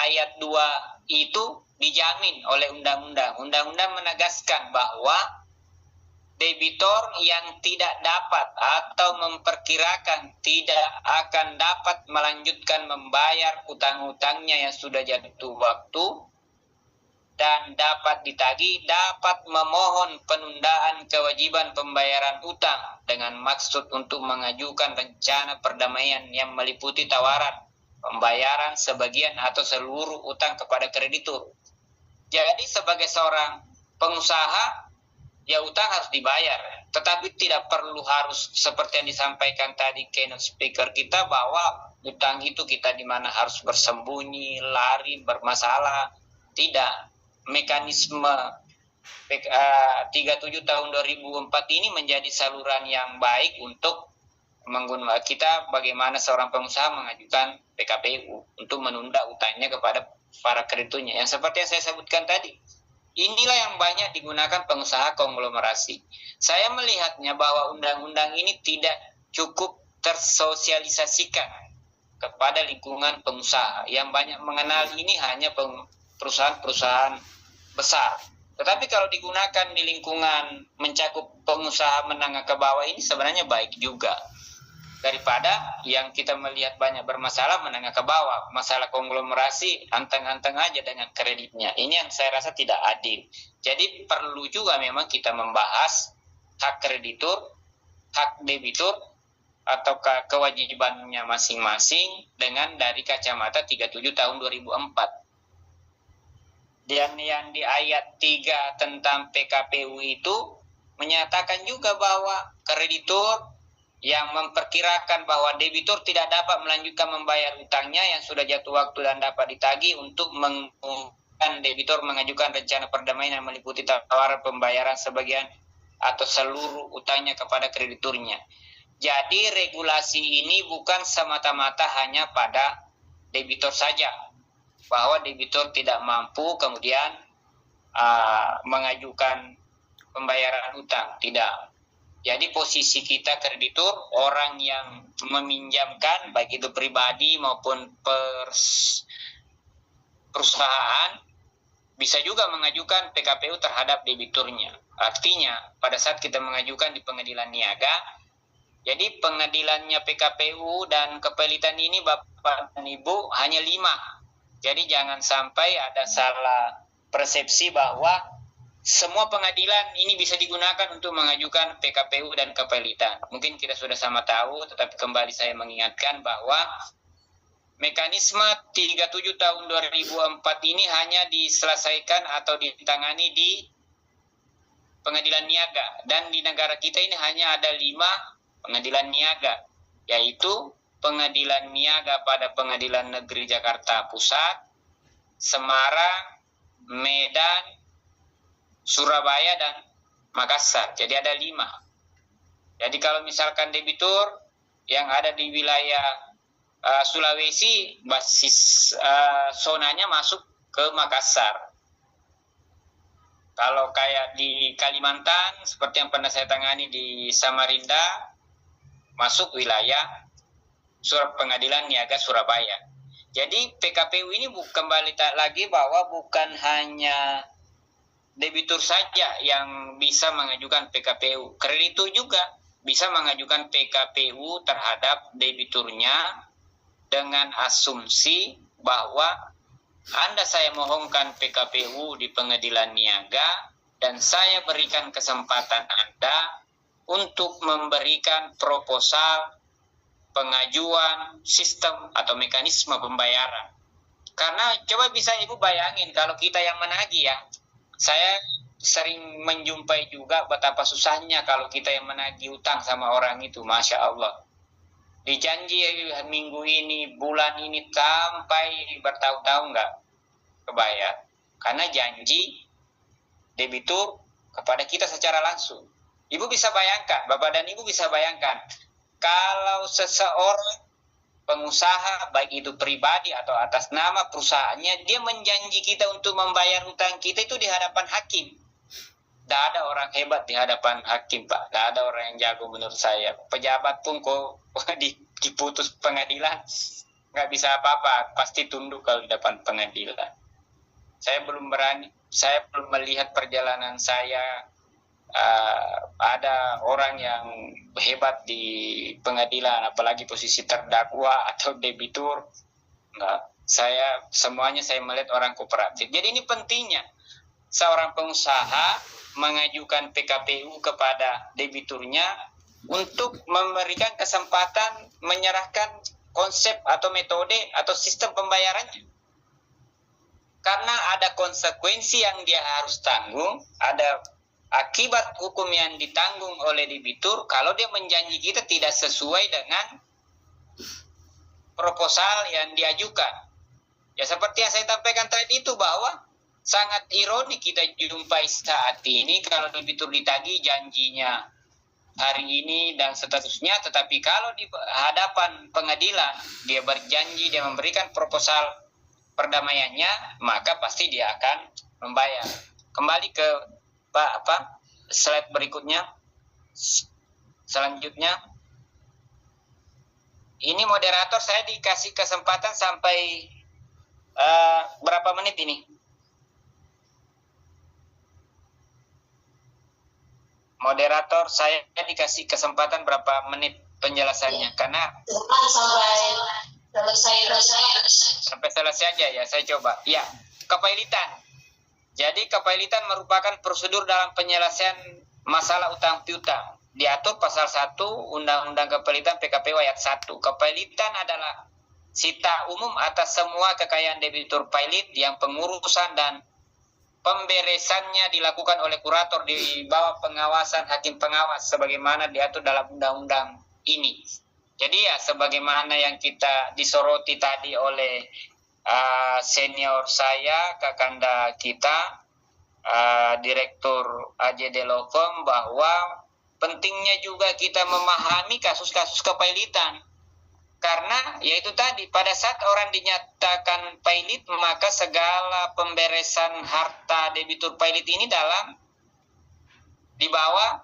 ayat 2 itu dijamin oleh undang-undang. Undang-undang menegaskan bahwa debitor yang tidak dapat atau memperkirakan tidak akan dapat melanjutkan membayar utang-utangnya yang sudah jatuh waktu dan dapat ditagih dapat memohon penundaan kewajiban pembayaran utang dengan maksud untuk mengajukan rencana perdamaian yang meliputi tawaran pembayaran sebagian atau seluruh utang kepada kreditur. Jadi sebagai seorang pengusaha, ya utang harus dibayar, tetapi tidak perlu harus seperti yang disampaikan tadi keynote speaker kita bahwa utang itu kita di mana harus bersembunyi, lari, bermasalah. Tidak. Mekanisme 37 tahun 2004 ini menjadi saluran yang baik untuk menggunakan kita bagaimana seorang pengusaha mengajukan PKPU untuk menunda utangnya kepada para krediturnya. Yang seperti yang saya sebutkan tadi. Inilah yang banyak digunakan pengusaha konglomerasi. Saya melihatnya bahwa undang-undang ini tidak cukup tersosialisasikan kepada lingkungan pengusaha. Yang banyak mengenal ini hanya perusahaan-perusahaan besar. Tetapi kalau digunakan di lingkungan mencakup pengusaha menengah ke bawah ini sebenarnya baik juga. Daripada yang kita melihat banyak bermasalah menengah ke bawah, masalah konglomerasi anteng-anteng aja dengan kreditnya. Ini yang saya rasa tidak adil. Jadi perlu juga memang kita membahas hak kreditur, hak debitur, atau kewajibannya masing-masing dengan dari kacamata 37 tahun 2004. Dan yang di ayat 3 tentang PKPU itu menyatakan juga bahwa kreditur yang memperkirakan bahwa debitur tidak dapat melanjutkan membayar utangnya yang sudah jatuh waktu dan dapat ditagih untuk mengumpulkan debitur mengajukan rencana perdamaian yang meliputi tawaran pembayaran sebagian atau seluruh utangnya kepada krediturnya. Jadi regulasi ini bukan semata-mata hanya pada debitur saja, bahwa debitur tidak mampu kemudian mengajukan pembayaran utang, tidak. Jadi posisi kita kreditur, orang yang meminjamkan, baik itu pribadi maupun perusahaan, bisa juga mengajukan PKPU terhadap debiturnya. Artinya, pada saat kita mengajukan di pengadilan niaga, jadi pengadilannya PKPU dan kepelitan ini Bapak dan Ibu hanya 5. Jadi jangan sampai ada salah persepsi bahwa semua pengadilan ini bisa digunakan untuk mengajukan PKPU dan kepelitan. Mungkin kita sudah sama tahu, tetapi kembali saya mengingatkan bahwa mekanisme 37 tahun 2004 ini hanya diselesaikan atau ditangani di pengadilan niaga. Dan di negara kita ini hanya ada 5 pengadilan niaga, yaitu pengadilan niaga pada Pengadilan Negeri Jakarta Pusat, Semarang, Medan, Surabaya, dan Makassar. Jadi ada 5. Jadi kalau misalkan debitur yang ada di wilayah Sulawesi, basis zonanya masuk ke Makassar. Kalau kayak di Kalimantan, seperti yang pernah saya tangani di Samarinda, masuk wilayah Pengadilan Niaga Surabaya. Jadi PKPU ini kembali lagi bahwa bukan hanya debitur saja yang bisa mengajukan PKPU. Kreditur juga bisa mengajukan PKPU terhadap debiturnya dengan asumsi bahwa saya mohonkan PKPU di pengadilan niaga dan saya berikan kesempatan Anda untuk memberikan proposal pengajuan sistem atau mekanisme pembayaran. Karena coba bisa Ibu bayangin kalau kita yang menagih ya. Saya sering menjumpai juga betapa susahnya kalau kita yang menagih utang sama orang itu, Masya Allah. Dijanji minggu ini, bulan ini, sampai bertahun-tahun nggak kebayar. Karena janji debitur kepada kita secara langsung. Ibu bisa bayangkan, Bapak dan Ibu bisa bayangkan, kalau seseorang pengusaha, baik itu pribadi atau atas nama perusahaannya, dia menjanji kita untuk membayar hutang kita itu di hadapan hakim. Tidak ada orang hebat di hadapan hakim, Pak. Tidak ada orang yang jago menurut saya. Pejabat pun kok diputus pengadilan, nggak bisa apa-apa, pasti tunduk kalau di depan pengadilan. Saya belum melihat perjalanan saya ada orang yang hebat di pengadilan, apalagi posisi terdakwa atau debitur. Enggak, semuanya saya melihat orang kooperatif. Jadi ini pentingnya seorang pengusaha mengajukan PKPU kepada debiturnya untuk memberikan kesempatan menyerahkan konsep atau metode atau sistem pembayarannya. Karena ada konsekuensi yang dia harus tanggung, ada akibat hukum yang ditanggung oleh debitur kalau dia menjanji kita tidak sesuai dengan proposal yang diajukan. Ya seperti yang saya sampaikan tadi itu, bahwa sangat ironi kita jumpai saat ini kalau debitur ditagih janjinya hari ini dan seterusnya, tetapi kalau di hadapan pengadilan dia berjanji, dia memberikan proposal perdamaiannya, maka pasti dia akan membayar. Kembali ke slide berikutnya. Selanjutnya, ini moderator saya dikasih kesempatan sampai berapa menit ini? Moderator saya dikasih kesempatan berapa menit penjelasannya? Karena sampai selesai aja ya, saya coba. Ya, kepailitan. Jadi kepailitan merupakan prosedur dalam penyelesaian masalah utang piutang. Diatur pasal 1 Undang-Undang Kepailitan PKPU ayat 1. Kepailitan adalah sita umum atas semua kekayaan debitur pailit yang pengurusan dan pemberesannya dilakukan oleh kurator di bawah pengawasan hakim pengawas sebagaimana diatur dalam undang-undang ini. Jadi ya sebagaimana yang kita disoroti tadi oleh senior saya, kakanda kita, Direktur AJD Lokom, bahwa pentingnya juga kita memahami kasus-kasus kepailitan. Karena yaitu tadi, pada saat orang dinyatakan pailit, maka segala pemberesan harta debitur pailit ini di bawah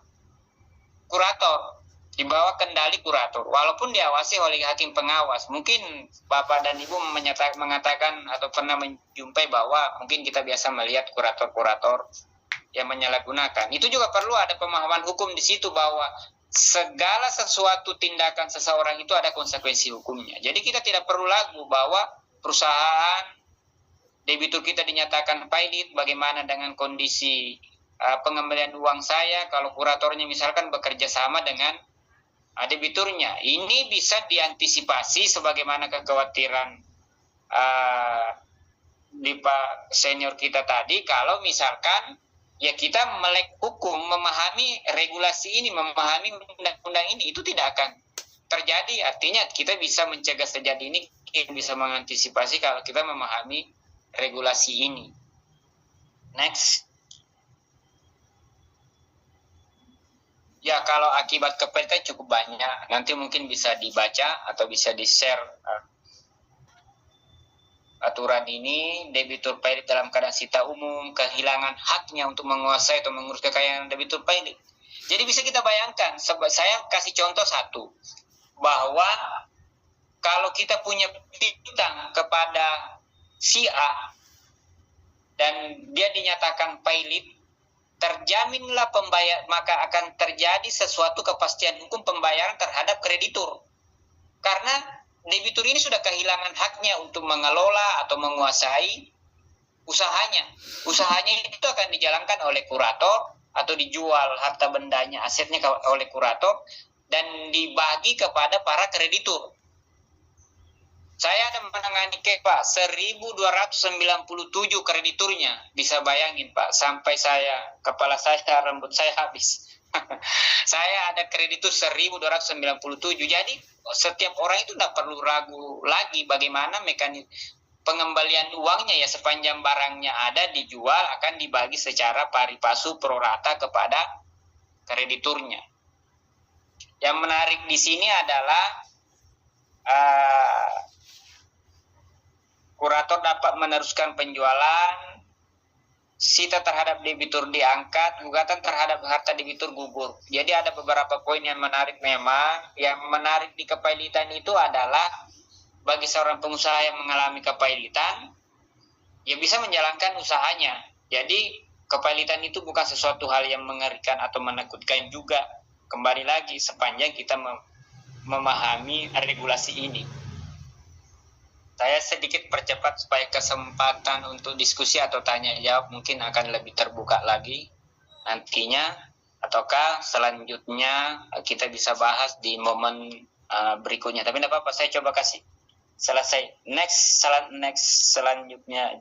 kurator, di bawah kendali kurator, walaupun diawasi oleh hakim pengawas. Mungkin Bapak dan Ibu mengatakan atau pernah menjumpai bahwa mungkin kita biasa melihat kurator-kurator yang menyalahgunakan. Itu juga perlu ada pemahaman hukum di situ, bahwa segala sesuatu tindakan seseorang itu ada konsekuensi hukumnya. Jadi kita tidak perlu ragu bahwa perusahaan debitur kita dinyatakan pailit, bagaimana dengan kondisi pengembalian uang saya kalau kuratornya misalkan bekerja sama dengan debiturnya. Ini bisa diantisipasi sebagaimana kekhawatiran di Pak senior kita tadi, kalau misalkan ya kita melek hukum, memahami regulasi ini, memahami undang-undang ini, itu tidak akan terjadi. Artinya kita bisa mencegah terjadi ini, kita bisa mengantisipasi kalau kita memahami regulasi ini. Next. Ya, kalau akibat kepailitan cukup banyak. Nanti mungkin bisa dibaca atau bisa di-share aturan ini. Debitur pailit dalam keadaan sita umum, kehilangan haknya untuk menguasai atau mengurus kekayaan debitur pailit. Jadi bisa kita bayangkan, saya kasih contoh satu, bahwa kalau kita punya piutang kepada si A dan dia dinyatakan pailit, terjaminlah maka akan terjadi sesuatu kepastian hukum pembayaran terhadap kreditur. Karena debitur ini sudah kehilangan haknya untuk mengelola atau menguasai usahanya. Usahanya itu akan dijalankan oleh kurator atau dijual harta bendanya, asetnya oleh kurator dan dibagi kepada para kreditur. Saya ada menangani Pak 1.297 krediturnya. Bisa bayangin Pak, sampai kepala saya, rambut saya habis. Saya ada kreditur 1.297. Jadi setiap orang itu tidak perlu ragu lagi bagaimana mekanisme pengembalian uangnya, ya sepanjang barangnya ada dijual akan dibagi secara pari passu pro rata kepada krediturnya. Yang menarik di sini adalah kurator dapat meneruskan penjualan, sita terhadap debitur diangkat, gugatan terhadap harta debitur gugur. Jadi ada beberapa poin yang menarik memang. Yang menarik di kepailitan itu adalah bagi seorang pengusaha yang mengalami kepailitan, ya bisa menjalankan usahanya. Jadi kepailitan itu bukan sesuatu hal yang mengerikan atau menakutkan juga. Kembali lagi sepanjang kita memahami regulasi ini. Saya sedikit percepat supaya kesempatan untuk diskusi atau tanya jawab mungkin akan lebih terbuka lagi nantinya, ataukah selanjutnya kita bisa bahas di momen berikutnya. Tapi tidak apa-apa, saya coba kasih selesai. Next selanjutnya.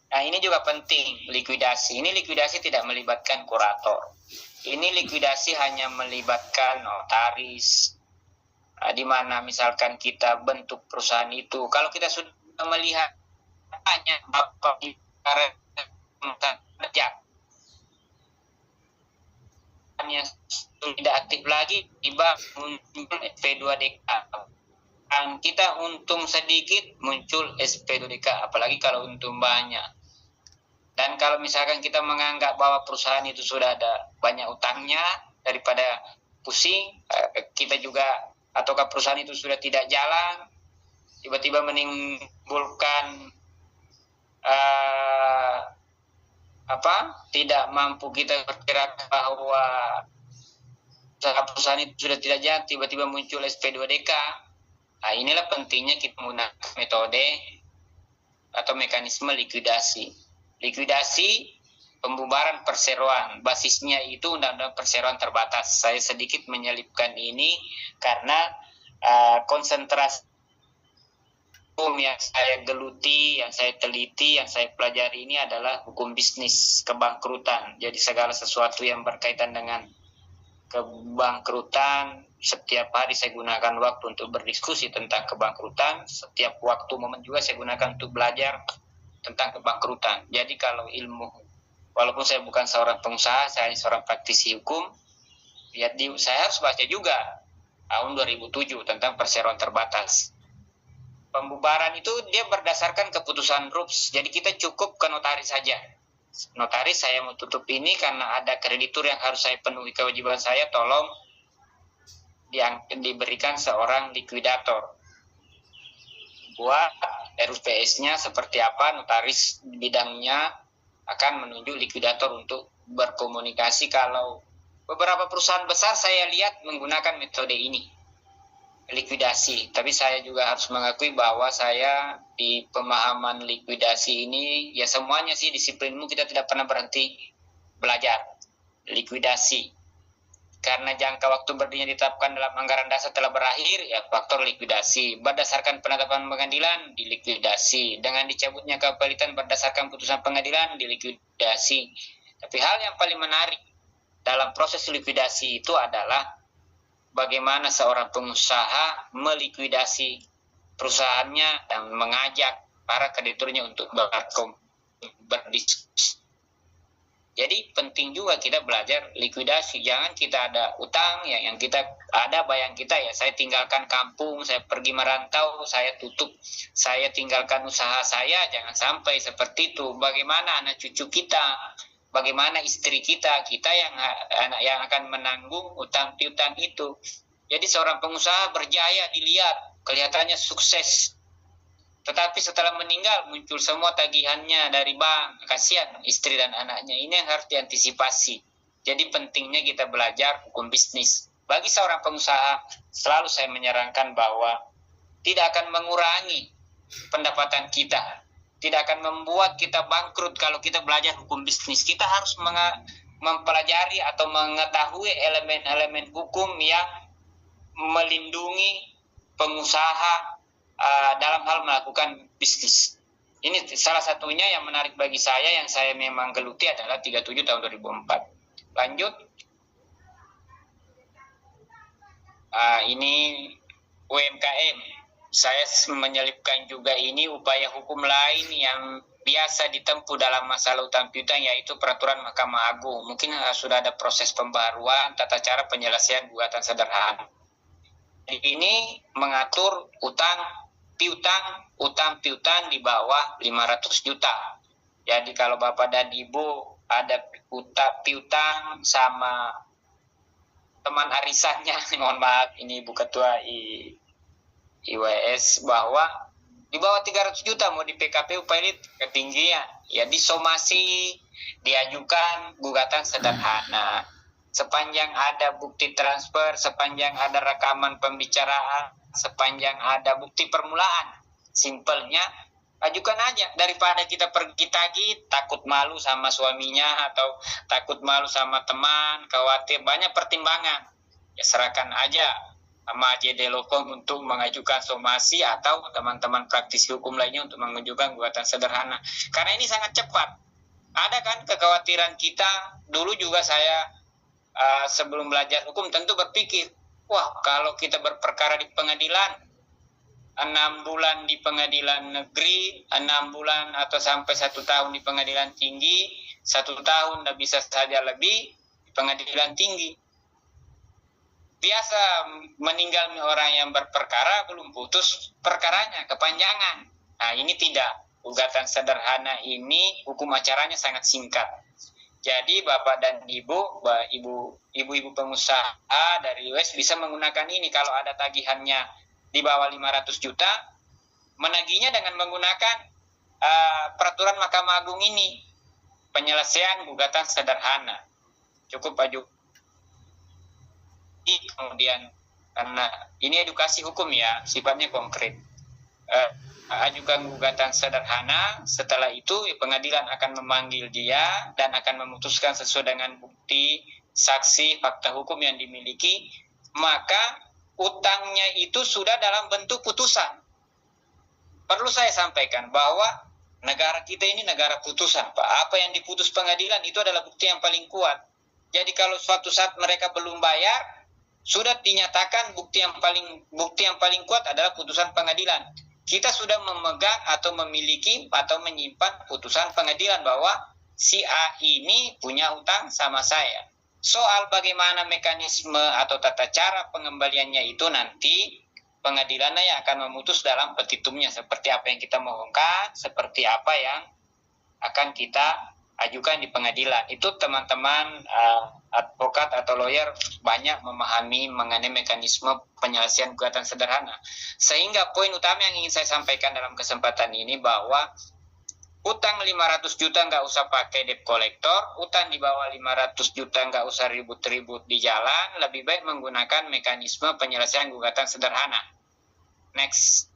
Nah, ini juga penting, likuidasi. Ini likuidasi tidak melibatkan kurator. Ini likuidasi hanya melibatkan notaris. Di mana misalkan kita bentuk perusahaan itu, kalau kita sudah melihat hanya bapak kerja yang tidak aktif lagi, tiba muncul SP2DK. Kita untung sedikit, muncul SP2DK, apalagi kalau untung banyak. Dan kalau misalkan kita menganggap bahwa perusahaan itu sudah ada banyak utangnya, daripada pusing, kita juga, ataukah perusahaan itu sudah tidak jalan, tiba-tiba menimbulkan tidak mampu kita perkirakan bahwa perusahaan itu sudah tidak jalan, tiba-tiba muncul SP2DK. Nah, inilah pentingnya kita menggunakan metode atau mekanisme likuidasi. Likuidasi pembubaran perseroan, basisnya itu undang-undang perseroan terbatas. Saya sedikit menyelipkan ini karena konsentrasi hukum yang saya geluti, yang saya teliti, yang saya pelajari ini adalah hukum bisnis kebangkrutan. Jadi segala sesuatu yang berkaitan dengan kebangkrutan, setiap hari saya gunakan waktu untuk berdiskusi tentang kebangkrutan, setiap waktu momen juga saya gunakan untuk belajar tentang kebangkrutan. Jadi kalau ilmu, walaupun saya bukan seorang pengusaha, saya seorang praktisi hukum, saya harus baca juga tahun 2007 tentang perseroan terbatas. Pembubaran itu dia berdasarkan keputusan RUPS, jadi kita cukup ke notaris saja. Notaris, saya mau tutup ini karena ada kreditur yang harus saya penuhi kewajiban saya, tolong diberikan seorang likuidator. Buat RUPS-nya seperti apa, notaris bidangnya akan menunjuk likuidator untuk berkomunikasi. Kalau beberapa perusahaan besar saya lihat menggunakan metode ini, likuidasi. Tapi saya juga harus mengakui bahwa saya di pemahaman likuidasi ini, ya semuanya sih disiplinmu, kita tidak pernah berhenti belajar likuidasi. Karena jangka waktu berdirinya ditetapkan dalam anggaran dasar telah berakhir, ya faktor likuidasi. Berdasarkan penetapan pengadilan, dilikuidasi. Dengan dicabutnya kepailitan berdasarkan putusan pengadilan, dilikuidasi. Tapi hal yang paling menarik dalam proses likuidasi itu adalah bagaimana seorang pengusaha melikuidasi perusahaannya dan mengajak para krediturnya untuk berdiskusi. Jadi penting juga kita belajar likuidasi. Jangan kita ada utang yang kita ada bayang kita, ya saya tinggalkan kampung, saya pergi merantau, saya tutup, saya tinggalkan usaha saya. Jangan sampai seperti itu. Bagaimana anak cucu kita, bagaimana istri kita yang akan menanggung utang piutang itu. Jadi seorang pengusaha berjaya dilihat, kelihatannya sukses. Tetapi setelah meninggal muncul semua tagihannya dari bank. Kasihan istri dan anaknya. Ini yang harus diantisipasi. Jadi pentingnya kita belajar hukum bisnis. Bagi seorang pengusaha, selalu saya menyarankan bahwa tidak akan mengurangi pendapatan kita. Tidak akan membuat kita bangkrut kalau kita belajar hukum bisnis. Kita harus mempelajari atau mengetahui elemen-elemen hukum yang melindungi pengusaha dalam hal melakukan bisnis. Ini salah satunya yang menarik bagi saya, yang saya memang geluti adalah 37 tahun 2004. Lanjut. Ini UMKM. Saya menyelipkan juga ini upaya hukum lain yang biasa ditempuh dalam masalah utang piutang, yaitu peraturan Mahkamah Agung. Mungkin sudah ada proses pembaruan tata cara penyelesaian gugatan sederhana. Ini mengatur utang piutang di bawah 500 juta. Jadi kalau Bapak dan Ibu ada piutang sama teman arisannya, mohon maaf ini Ibu Ketua IWS, bahwa di bawah 300 juta mau di PKPU pilot ketinggian, ya disomasi, diajukan gugatan sederhana. Sepanjang ada bukti transfer, sepanjang ada rekaman pembicaraan, sepanjang ada bukti permulaan, simpelnya ajukan aja, daripada kita pergi tagih takut malu sama suaminya atau takut malu sama teman, khawatir, banyak pertimbangan. Ya serahkan aja sama JD Lokom untuk mengajukan somasi atau teman-teman praktisi hukum lainnya untuk mengajukan gugatan sederhana. Karena ini sangat cepat. Ada kan kekhawatiran kita, dulu juga saya sebelum belajar hukum tentu berpikir, wah kalau kita berperkara di pengadilan, 6 bulan di pengadilan negeri, 6 bulan atau sampai 1 tahun di pengadilan tinggi, 1 tahun dan bisa saja lebih di pengadilan tinggi. Biasa meninggal orang yang berperkara belum putus perkaranya, kepanjangan. Nah ini tidak. Gugatan sederhana ini hukum acaranya sangat singkat. Jadi Bapak dan Ibu, ibu-ibu pengusaha dari US bisa menggunakan ini. Kalau ada tagihannya di bawah 500 juta, menagihnya dengan menggunakan peraturan Mahkamah Agung ini. Penyelesaian gugatan sederhana. Cukup ajukan. Kemudian karena ini edukasi hukum ya, sifatnya konkret, ajukan gugatan sederhana. Setelah itu pengadilan akan memanggil dia dan akan memutuskan sesuai dengan bukti, saksi, fakta hukum yang dimiliki. Maka utangnya itu sudah dalam bentuk putusan. Perlu saya sampaikan bahwa negara kita ini negara putusan, Pak. Apa yang diputus pengadilan itu adalah bukti yang paling kuat. Jadi kalau suatu saat mereka belum bayar, sudah dinyatakan bukti yang paling kuat adalah putusan pengadilan. Kita sudah memegang atau memiliki atau menyimpan putusan pengadilan bahwa si A ini punya utang sama saya. Soal bagaimana mekanisme atau tata cara pengembaliannya itu nanti pengadilannya yang akan memutus dalam petitumnya, seperti apa yang kita mohonkan, seperti apa yang akan kita ajukan di pengadilan. Itu teman-teman advokat atau lawyer banyak memahami mengenai mekanisme penyelesaian gugatan sederhana. Sehingga poin utama yang ingin saya sampaikan dalam kesempatan ini bahwa utang 500 juta nggak usah pakai debt collector, utang di bawah 500 juta nggak usah ribut-ribut di jalan, lebih baik menggunakan mekanisme penyelesaian gugatan sederhana. Next.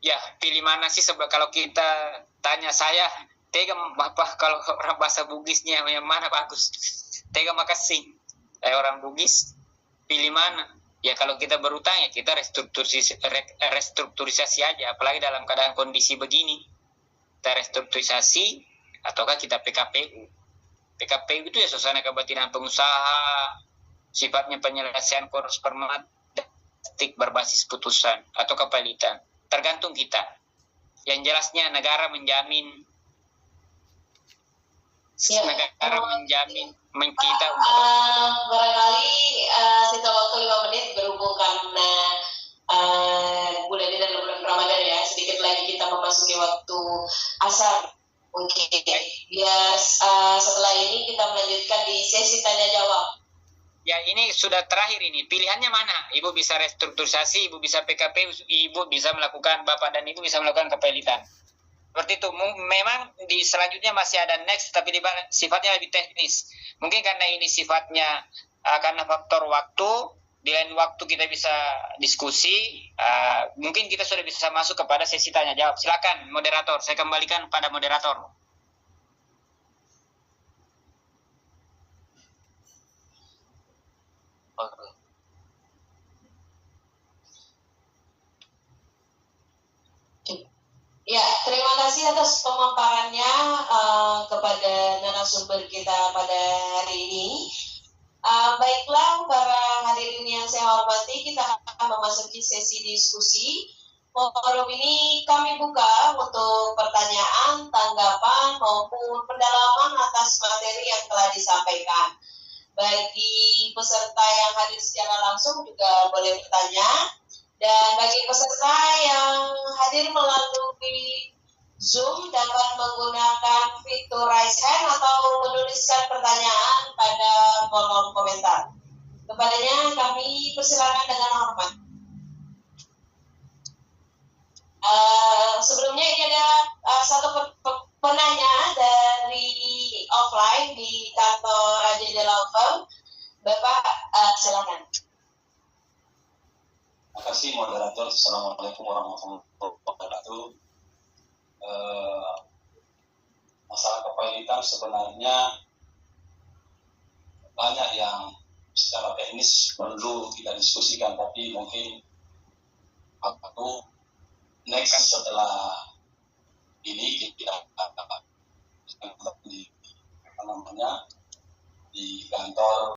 Ya, pilih mana sih kalau kita tanya saya, tega apa kalau orang bahasa Bugisnya yang mana bagus? Tega makasih. Orang Bugis pilih mana? Ya kalau kita berutang ya kita restrukturisasi aja, apalagi dalam keadaan kondisi begini. Kita restrukturisasi ataukah kita PKPU. PKPU itu ya suasana kebatinan pengusaha, sifatnya penyelesaian kontrak permatik berbasis putusan atau kepalitan. Tergantung kita. Yang jelasnya negara menjamin kita untuk barangkali sisa waktu 5 menit berhubung karena bulan ini adalah bulan Ramadan ya, sedikit lagi kita memasuki waktu asar mungkin. Biar setelah ini kita melanjutkan di sesi tanya jawab. Ya ini sudah terakhir ini. Pilihannya mana? Ibu bisa restrukturisasi, Ibu bisa PKP, Ibu bisa melakukan, Bapak dan Ibu bisa melakukan kepelitan. Seperti itu. Memang di selanjutnya masih ada next, tapi sifatnya lebih teknis. Mungkin karena ini sifatnya karena faktor waktu, di lain waktu kita bisa diskusi. Mungkin kita sudah bisa masuk kepada sesi tanya jawab. Silakan moderator, saya kembalikan pada moderator. Ya, terima kasih atas pemaparannya kepada narasumber kita pada hari ini. Baiklah para hadirin yang saya hormati, kita akan memasuki sesi diskusi. forum ini kami buka untuk pertanyaan, tanggapan, maupun pendalaman atas materi yang telah disampaikan. Bagi peserta yang hadir secara langsung juga boleh bertanya. Dan bagi peserta yang hadir melalui Zoom dapat menggunakan fitur raise hand atau menuliskan pertanyaan pada kolom komentar. Kepadanya kami persilakan dengan hormat. Sebelumnya ini ada satu penanya dari offline di kantor AJD Law Firm. Bapak silakan. Terima kasih moderator. Assalamualaikum warahmatullahi wabarakatuh. Masalah kepahitian sebenarnya banyak yang secara teknis perlu kita diskusikan, tapi mungkin aku next setelah ini kita di kantor